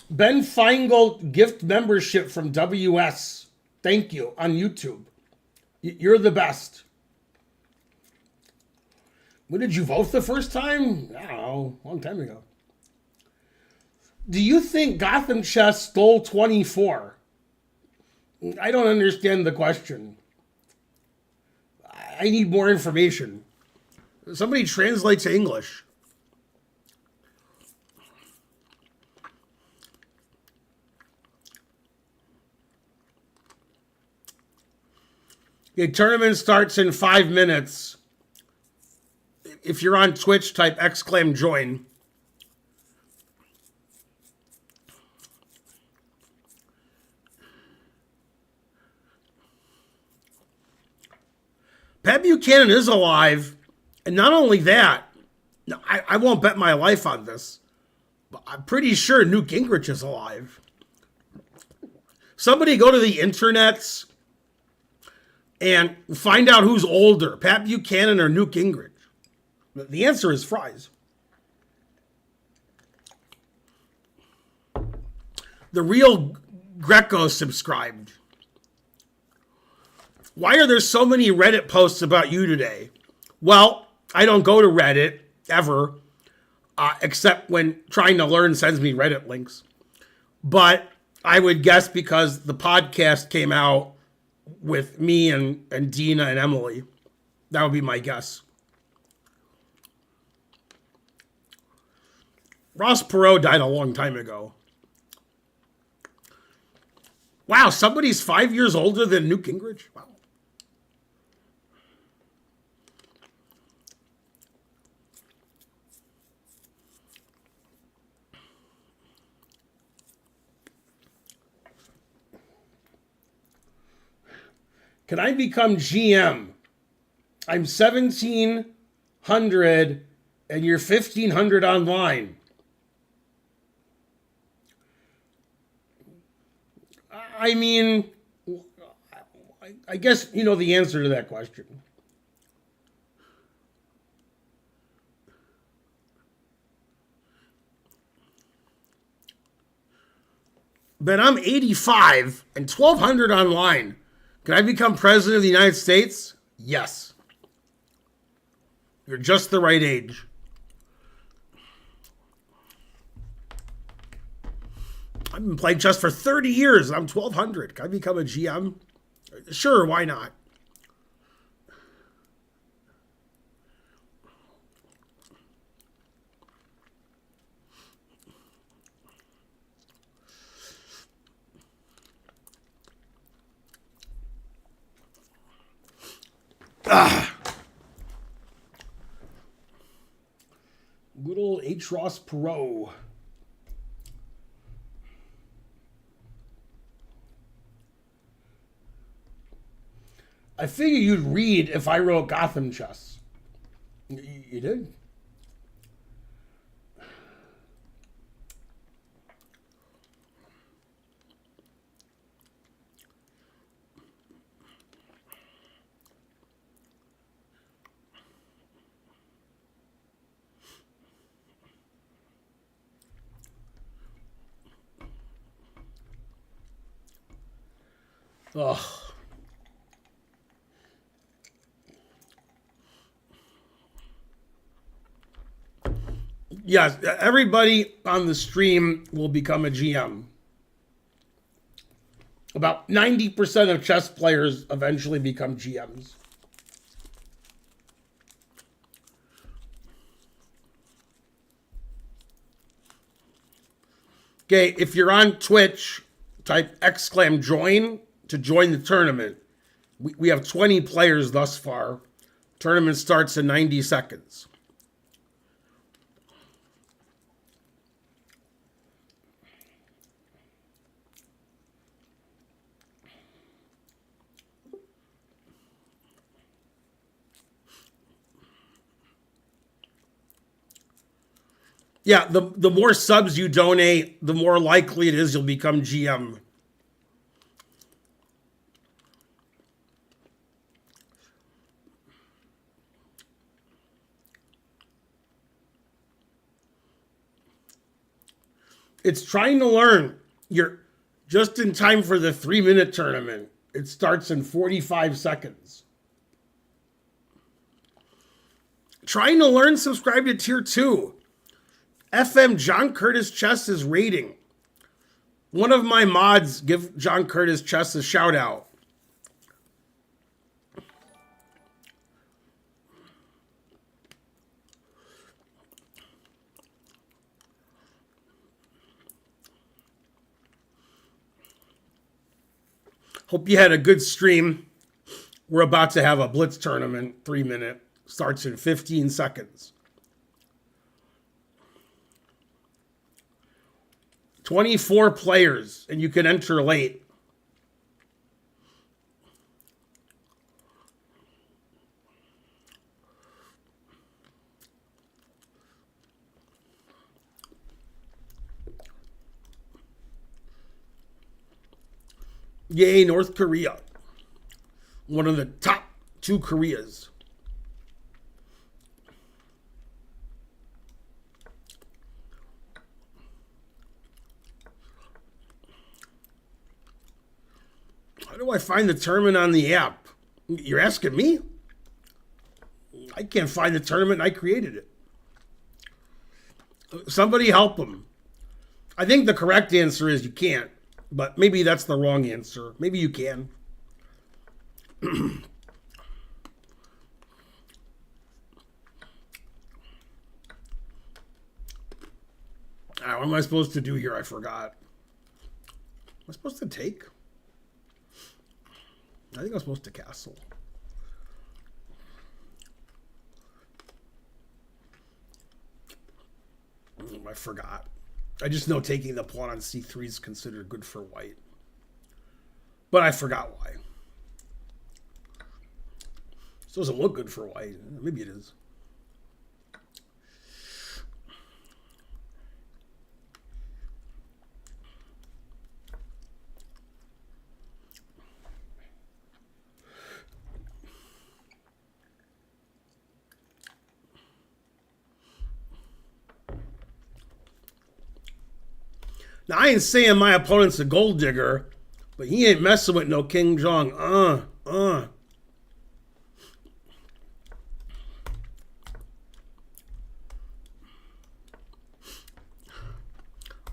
Ben Feingold gift membership from WS. Thank you, on YouTube. You're the best. When did you vote the first time? I don't know, a long time ago. Do you think Gotham Chess stole 24? I don't understand the question. I need more information. Somebody translate to English. The tournament starts in 5 minutes. If you're on Twitch, type !join. Pat Buchanan is alive. And not only that, I won't bet my life on this, but I'm pretty sure Newt Gingrich is alive. Somebody go to the internets. and find out who's older, Pat Buchanan or Newt Gingrich. The answer is fries. The real Greco subscribed. Why are there so many Reddit posts about you today? Well, I don't go to Reddit ever, except when trying to learn sends me Reddit links. But I would guess because the podcast came out with me and Dina and Emily. That would be my guess. Ross Perot died a long time ago. Wow, somebody's 5 years older than Newt Gingrich? Wow. Can I become GM? I'm 1,700 and you're 1,500 online. I mean, I guess you know the answer to that question. But I'm 85 and 1,200 online. Can I become president of the United States? Yes. You're just the right age. I've been playing chess for 30 years. I'm 1,200. Can I become a GM? Sure, why not? Good old H. Ross Perot. I figure you'd read if I wrote Gotham Chess. You did? Ugh. Yes, everybody on the stream will become a GM. About 90% of chess players eventually become GMs. Okay, if you're on Twitch, type !join to join the tournament. We have 20 players thus far. Tournament starts in 90 seconds. Yeah, the more subs you donate, the more likely it is you'll become GM. It's trying to learn. You're just in time for the 3-minute tournament. It starts in 45 seconds. Trying to learn, subscribe to tier 2. FM John Curtis Chess is rating. One of my mods give John Curtis Chess a shout out. Hope you had a good stream. We're about to have a Blitz tournament, 3-minute. Starts in 15 seconds. 24 players, and you can enter late. Yay, North Korea. one of the top two Koreas. How do I find the tournament on the app? You're asking me? I can't find the tournament, and I created it. Somebody help them. I think the correct answer is you can't, but maybe that's the wrong answer. Maybe you can. What am I supposed to do here? I forgot. Am I supposed to take? I think I'm supposed to castle. I forgot. I just know taking the pawn on c3 is considered good for white. But I forgot why. This doesn't look good for white. Maybe it is. Now, I ain't saying my opponent's a gold digger, but he ain't messing with no King Jong.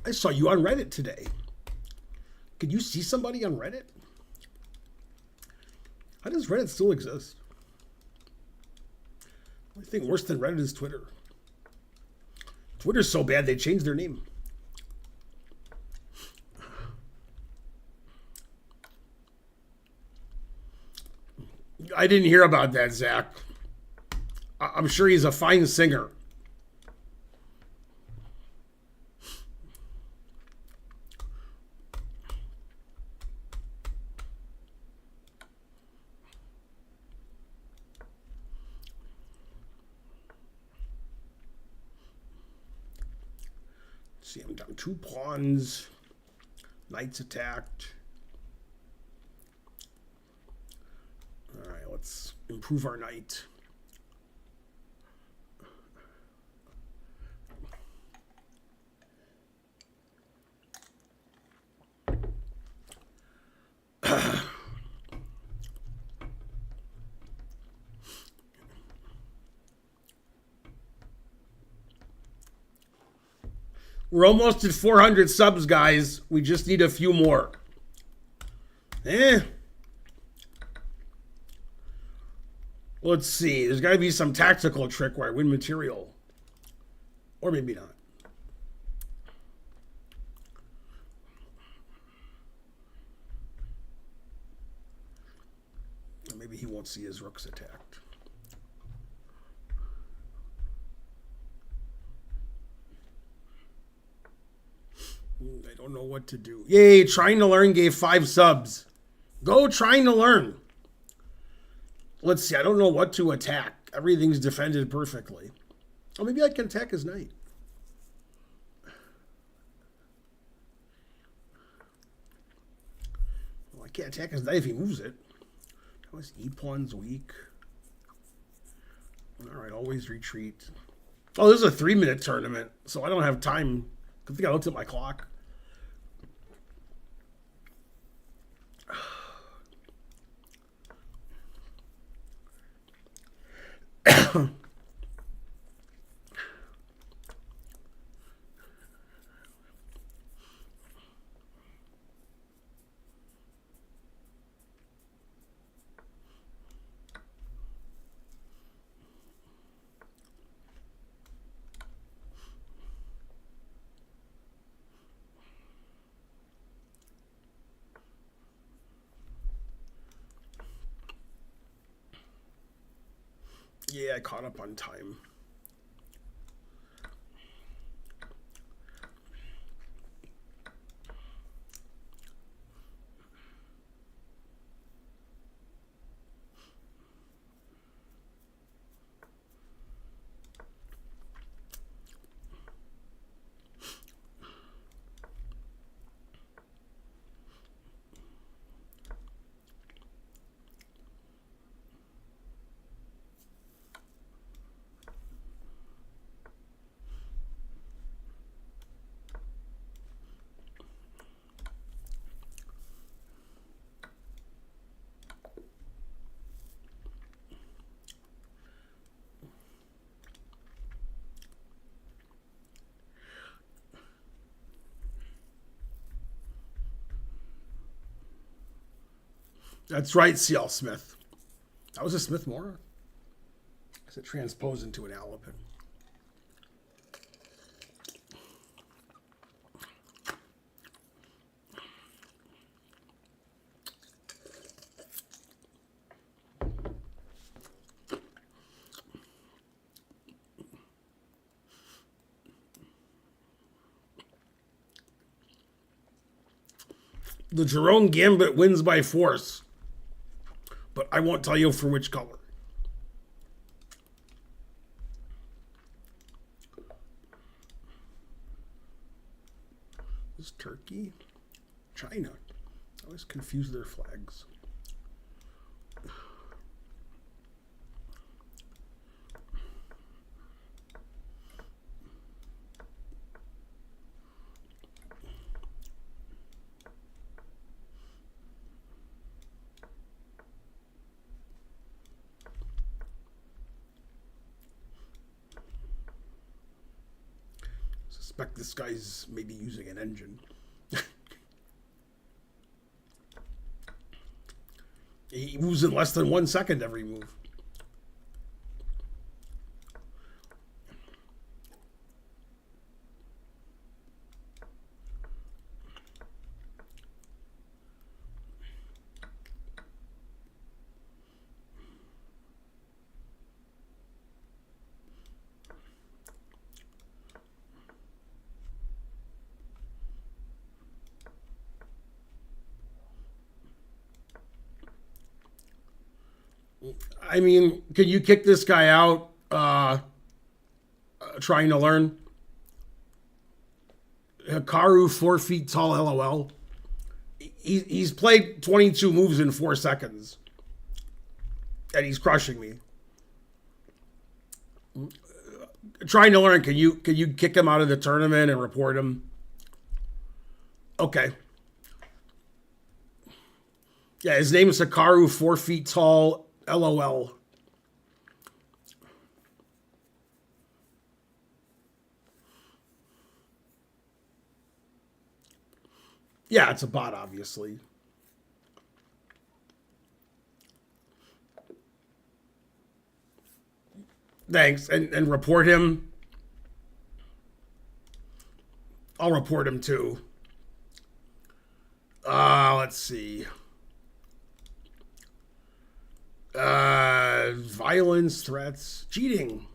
I saw you on Reddit today. Could you see somebody on Reddit? How does Reddit still exist? The only thing worse than Reddit is Twitter. Twitter's so bad they changed their name. I didn't hear about that, Zach. I'm sure he's a fine singer. See, I'm down 2 pawns. Knight's attacked. All right, let's improve our knight. We're almost at 400 subs, guys. We just need a few more. Let's see. There's got to be some tactical trick where I win material. Or maybe not. Maybe he won't see his rooks attacked. I don't know what to do. Yay, Trying to Learn gave 5 subs. Go Trying to Learn. Let's see, I don't know what to attack. Everything's defended perfectly. Oh, maybe I can attack his knight. Well, I can't attack his knight if he moves it. How is E-pawn's weak? All right, always retreat. Oh, this is a 3-minute tournament, so I don't have time. I think I looked at my clock. Yeah, I caught up on time. That's right, C.L. Smith. That was a Smith Mora. Is it transposed into an Alapin? The Jerome Gambit wins by force, but I won't tell you for which color. This is Turkey, China. I always confuse their flags. Suspect this guy's maybe using an engine. He moves in less than 1 second every move. I mean, can you kick this guy out trying to learn? Hikaru, 4 feet tall, LOL. He's played 22 moves in 4 seconds. And he's crushing me. Trying to learn, can you kick him out of the tournament and report him? Okay. Yeah, his name is Hikaru, 4 feet tall, LOL. Yeah, it's a bot, obviously. Thanks. And report him. I'll report him too. Let's see. Violence, threats, cheating.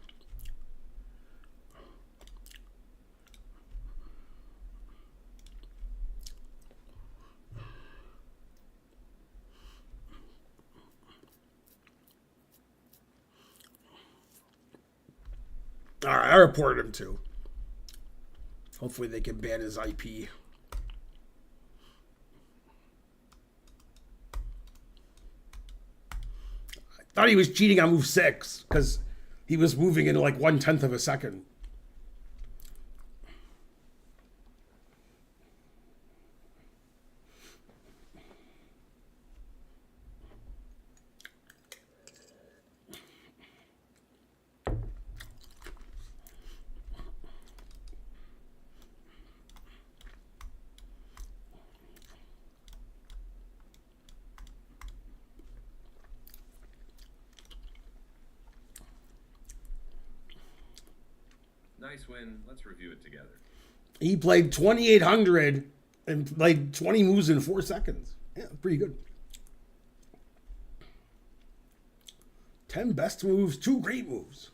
All right, I reported him too. Hopefully they can ban his IP. I thought he was cheating on move 6 because he was moving in like 1/10 of a second. Nice win. Let's review it together. He played 2,800 and played 20 moves in 4 seconds. Yeah, pretty good. 10 best moves, 2 great moves.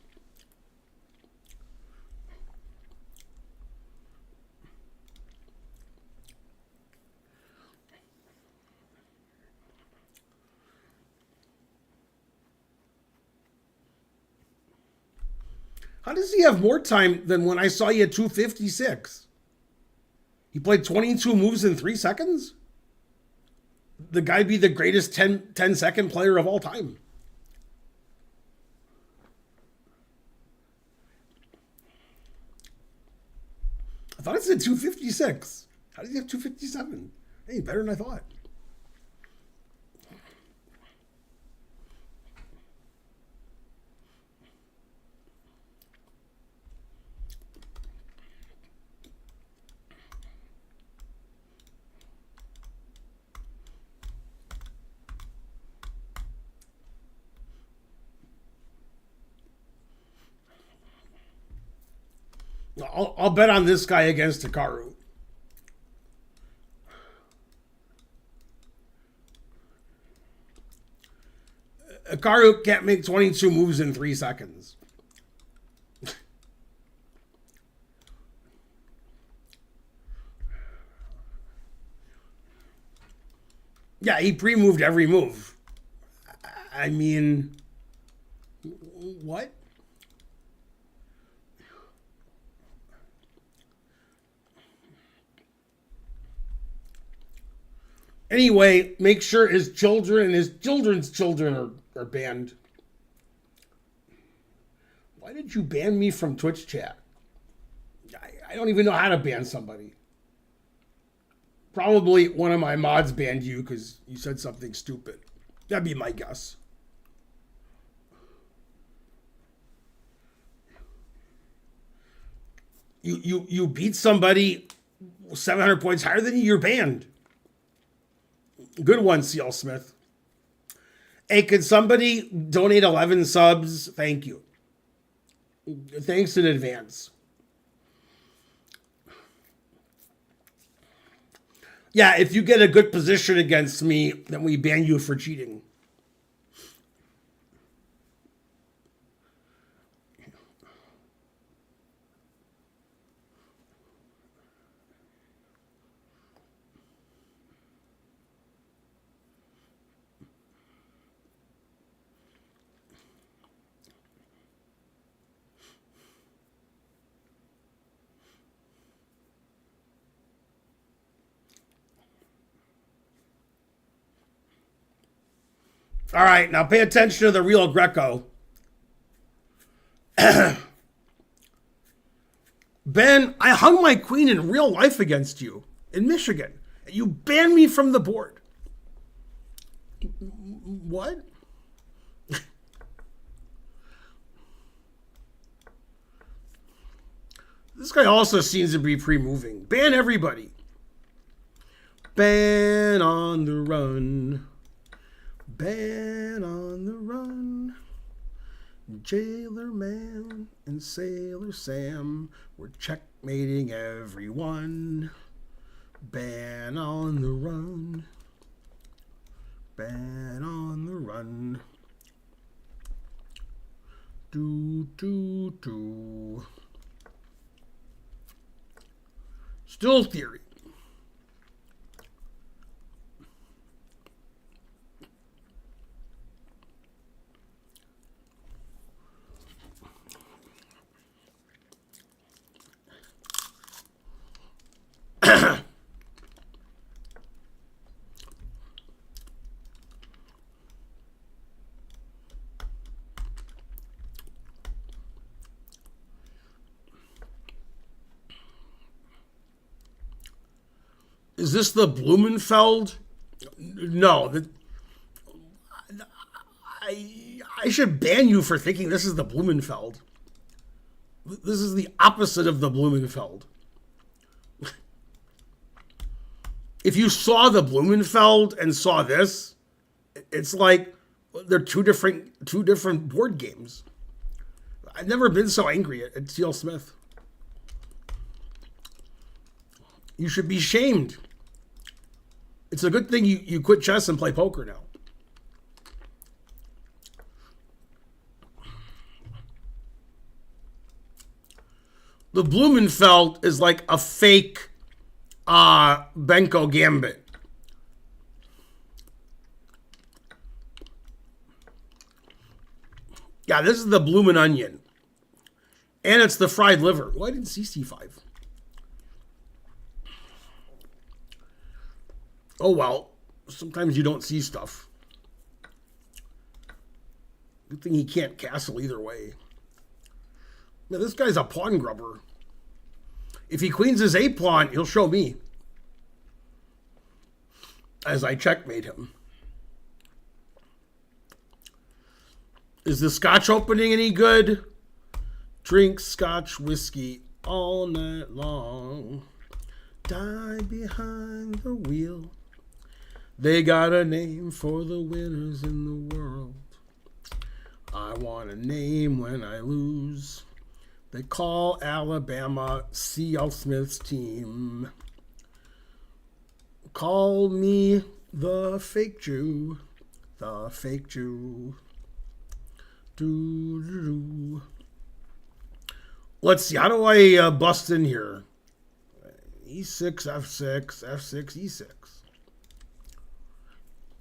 How does he have more time than when I saw you at 256? He played 22 moves in 3 seconds? The guy be the greatest 10-second player of all time. I thought it said 256. How did he have 257? Hey, better than I thought. I'll bet on this guy against Hikaru. Hikaru can't make 22 moves in 3 seconds. Yeah, he pre-moved every move. I mean, what? Anyway, make sure his children and his children's children are banned. Why did you ban me from Twitch chat? I don't even know how to ban somebody. Probably one of my mods banned you because you said something stupid. That'd be my guess. You beat somebody 700 points higher than you, you're banned. Good one, CL Smith. Hey, could somebody donate 11 subs? Thank you. Thanks in advance. Yeah, if you get a good position against me, then we ban you for cheating. All right, now pay attention to the real Greco. Ben, I hung my queen in real life against you in Michigan. And you banned me from the board. What? This guy also seems to be pre-moving. Ban everybody. Ban on the run. Ban on the run. Jailer Man and Sailor Sam were checkmating everyone. Ban on the run. Ban on the run. Do, do, do. Still theory. Is this the Blumenfeld? No. I should ban you for thinking this is the Blumenfeld. This is the opposite of the Blumenfeld. If you saw the Blumenfeld and saw this, it's like they're two different board games. I've never been so angry at T.L. Smith. You should be shamed. It's a good thing you quit chess and play poker now. The Blumenfeld is like a fake Benko Gambit. Yeah, this is the bloomin' onion. And it's the fried liver. Why didn't CC5? Oh, well. Sometimes you don't see stuff. Good thing he can't castle either way. Now, this guy's a pawn grubber. If he queens his A pawn, he'll show me. As I checkmate him. Is the scotch opening any good? Drink scotch whiskey all night long. Die behind the wheel. They got a name for the winners in the world. I want a name when I lose. They call Alabama C.L. Smith's team. Call me the fake Jew. The fake Jew. Do. Let's see. How do I bust in here? E6, F6, F6, E6.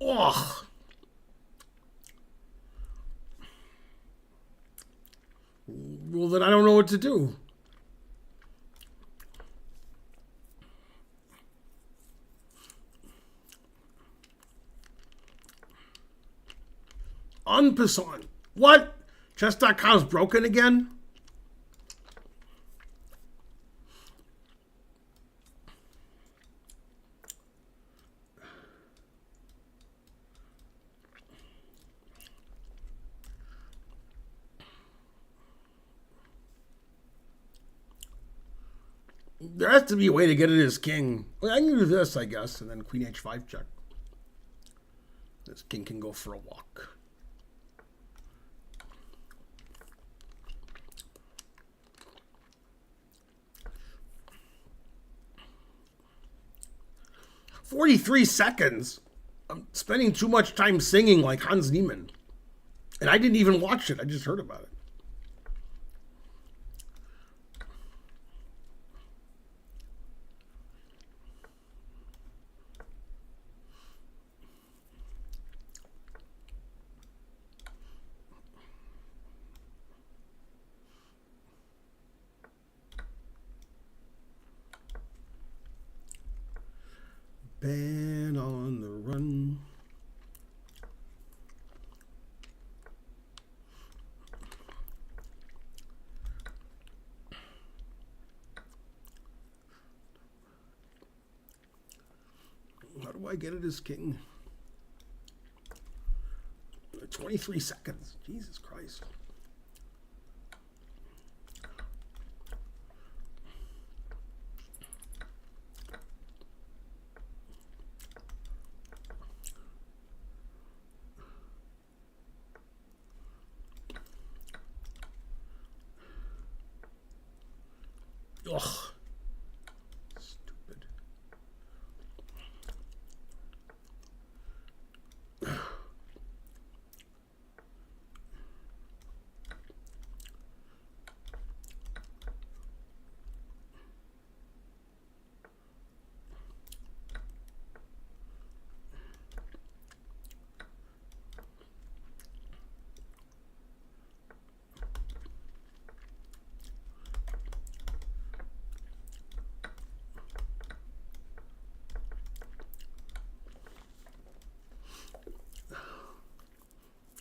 Ugh. Well, then I don't know what to do. Unpassant. What? Chess.com's broken again? There has to be a way to get it as king. Well, I can do this, I guess, and then queen h5 check. This king can go for a walk. "43 seconds. I'm spending too much time singing like Hans Niemann. And I didn't even watch it. I just heard about it. Ban on the run. How do I get it as king? 23 seconds. Jesus Christ. Ugh. Stupid.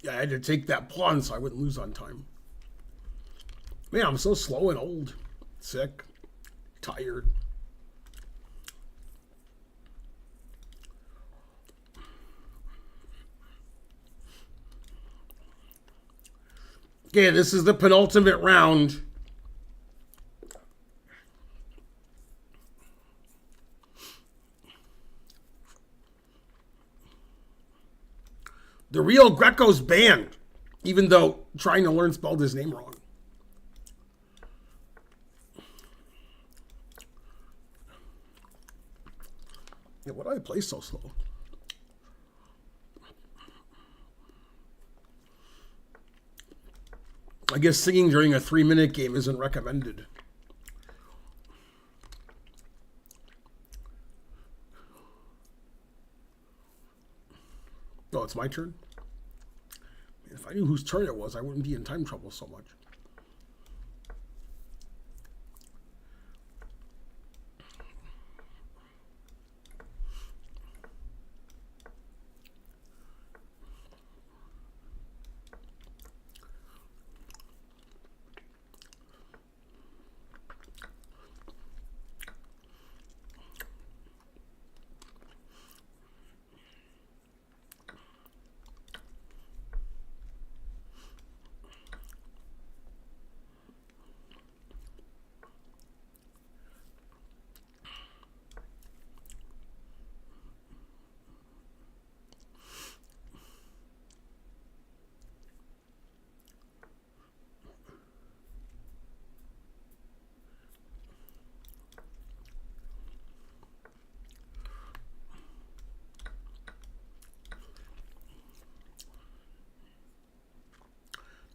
Yeah, I had to take that pawn so I wouldn't lose on time. Man, I'm so slow and old. Sick. Tired. Okay, this is the penultimate round. The real Greco's banned, even though trying to learn spelled his name wrong. Yeah, why do I play so slow? I guess singing during a 3-minute game isn't recommended. Oh, it's my turn? If I knew whose turn it was, I wouldn't be in time trouble so much.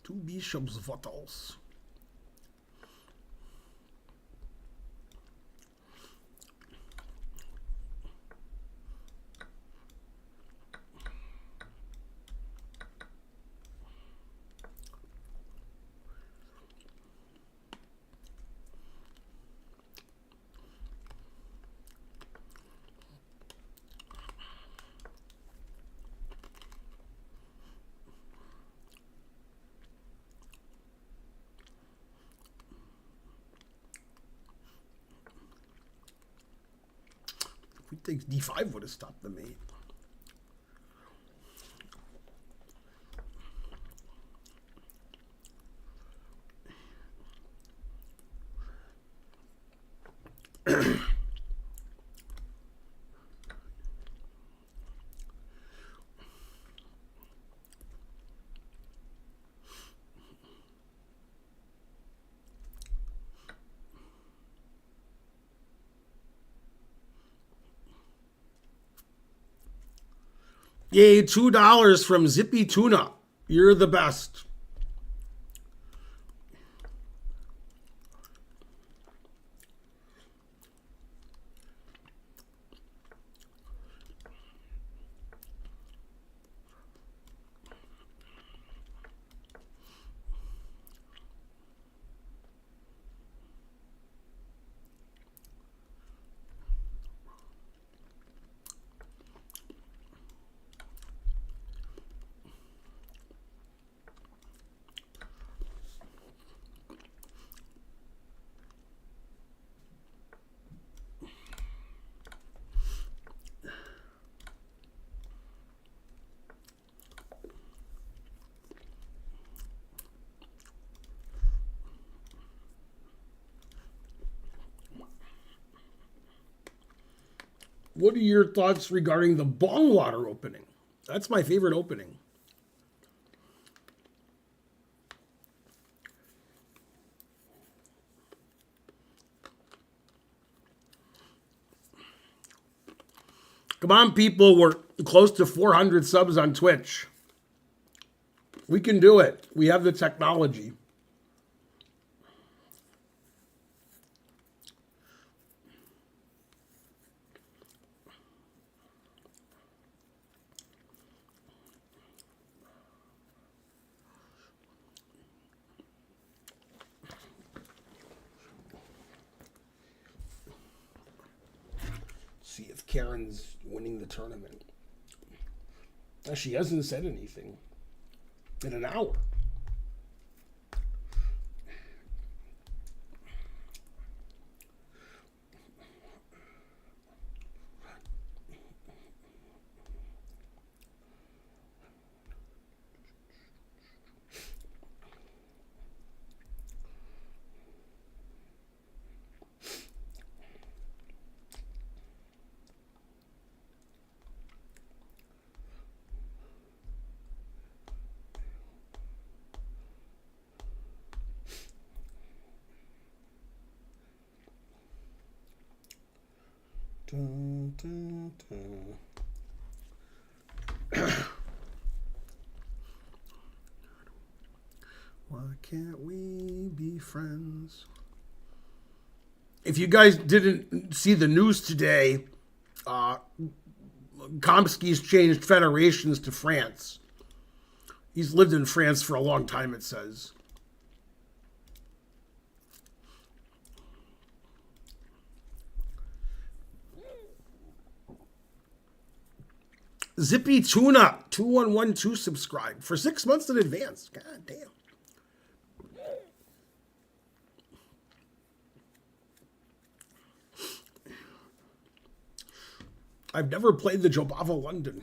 Two bishops, what else? If we take d5 would have stopped the mate. Yay, $2 from Zippy Tuna. You're the best. What are your thoughts regarding the Bongwater opening? That's my favorite opening. Come on, people. We're close to 400 subs on Twitch. We can do it. We have the technology. See if Karen's winning the tournament. She hasn't said anything in an hour. Dun, dun, dun. Why can't we be friends? If you guys didn't see the news today, Komsky's changed federations to France. He's lived in France for a long time, it says. Zippy Tuna 2112 subscribed for 6 months in advance. God damn. I've never played the Jobava London.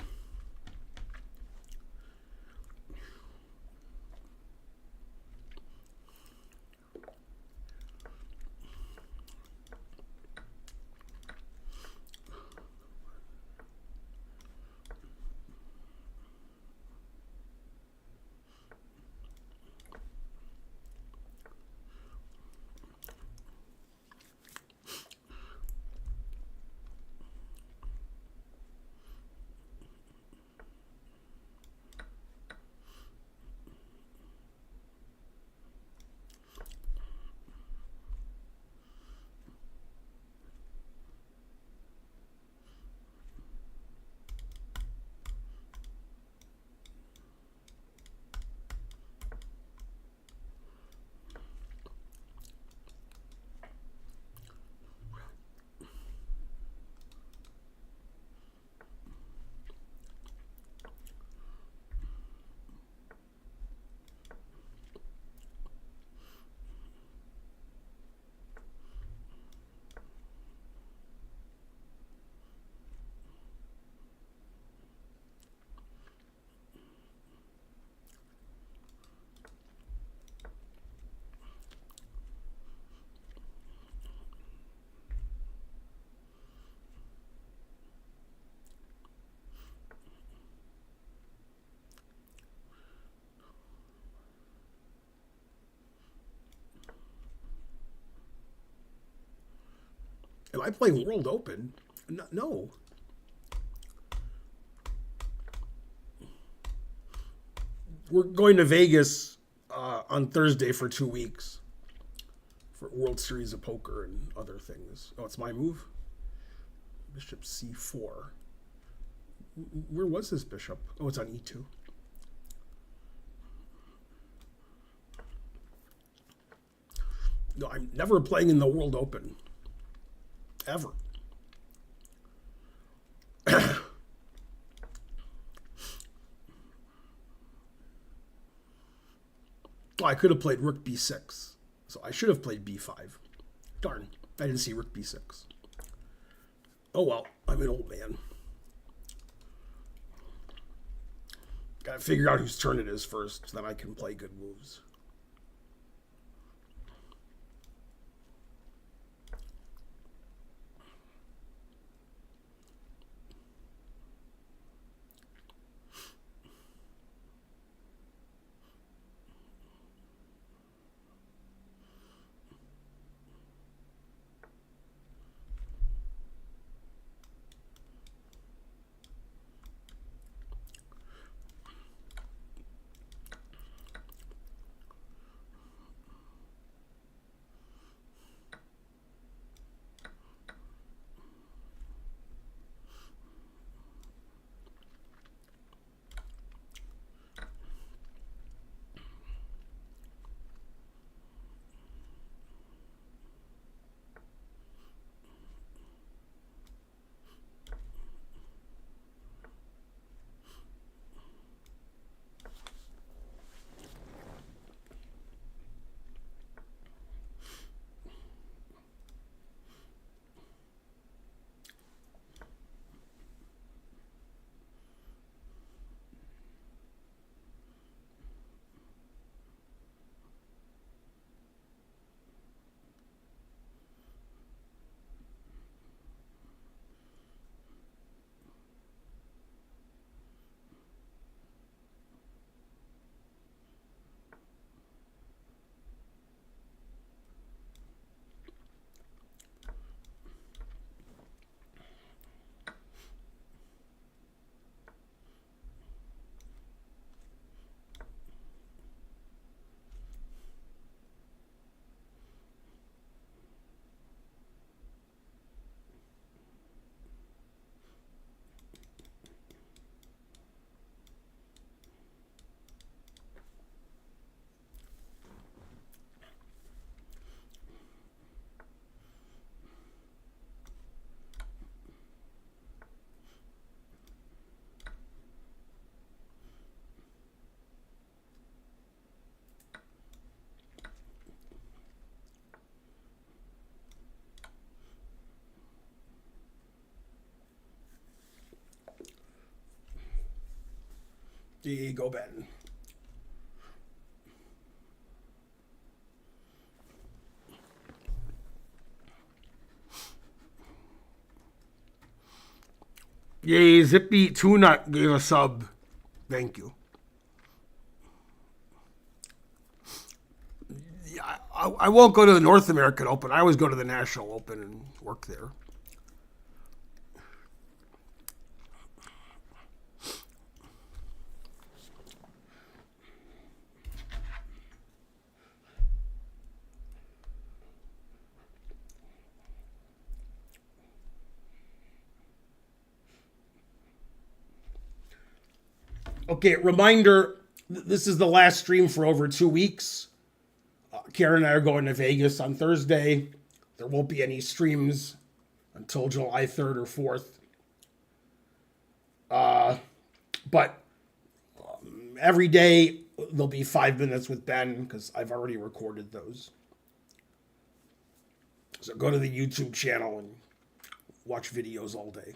I playing World Open? No. We're going to Vegas on Thursday for 2 weeks for World Series of Poker and other things. Oh, it's my move? Bishop c4. Where was this bishop? Oh, it's on e2. No, I'm never playing in the World Open. Ever. Oh, I could have played rook b6. So I should have played b5. Darn, I didn't see rook b6. Oh well, I'm an old man. Gotta figure out whose turn it is first, so then I can play good moves. There you go, Ben. Yay, Zippy Tuna gave a sub. Thank you. Yeah, I won't go to the North American Open. I always go to the National Open and work there. Okay, reminder, this is the last stream for over 2 weeks. Karen and I are going to Vegas on Thursday. There won't be any streams until July 3rd or 4th. But every day there'll be 5 minutes with Ben because I've already recorded those. So go to the YouTube channel and watch videos all day.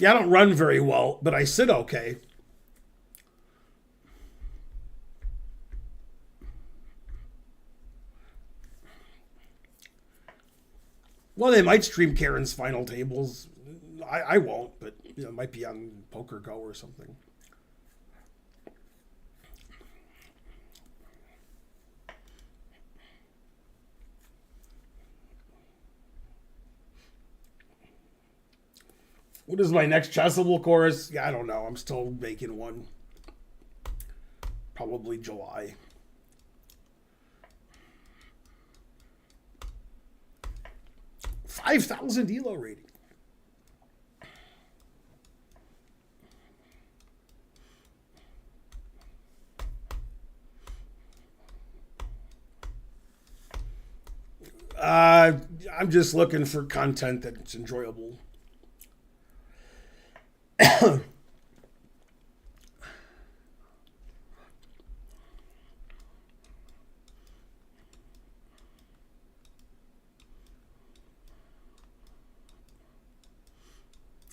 Yeah, I don't run very well, but I sit okay. Well, they might stream Karen's final tables. I won't, but it might be on Poker Go or something. What is my next Chasuble course? Yeah, I don't know. I'm still making one. Probably July. $5,000 elo rating. I'm just looking for content that's enjoyable.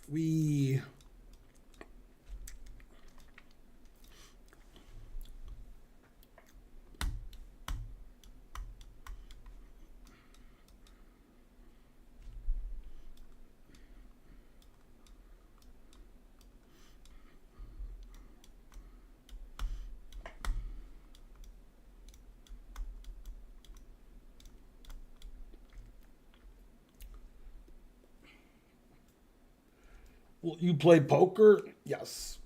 We Will you play poker? Yes.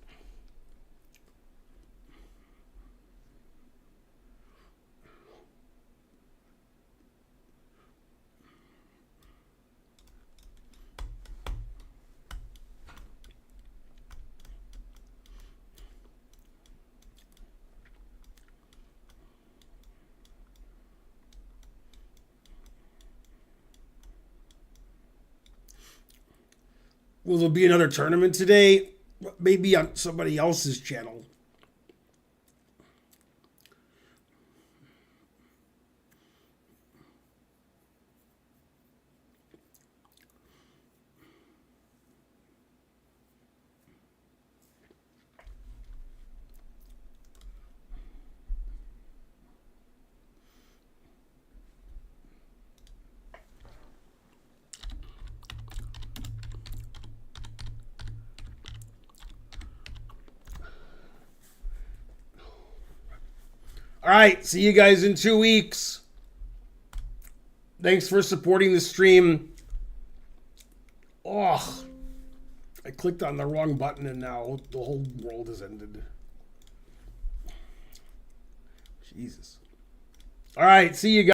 Will there be another tournament today? Maybe on somebody else's channel. All right, see you guys in 2 weeks. Thanks for supporting the stream. Oh, I clicked on the wrong button and now the whole world has ended. Jesus. All right, see you guys.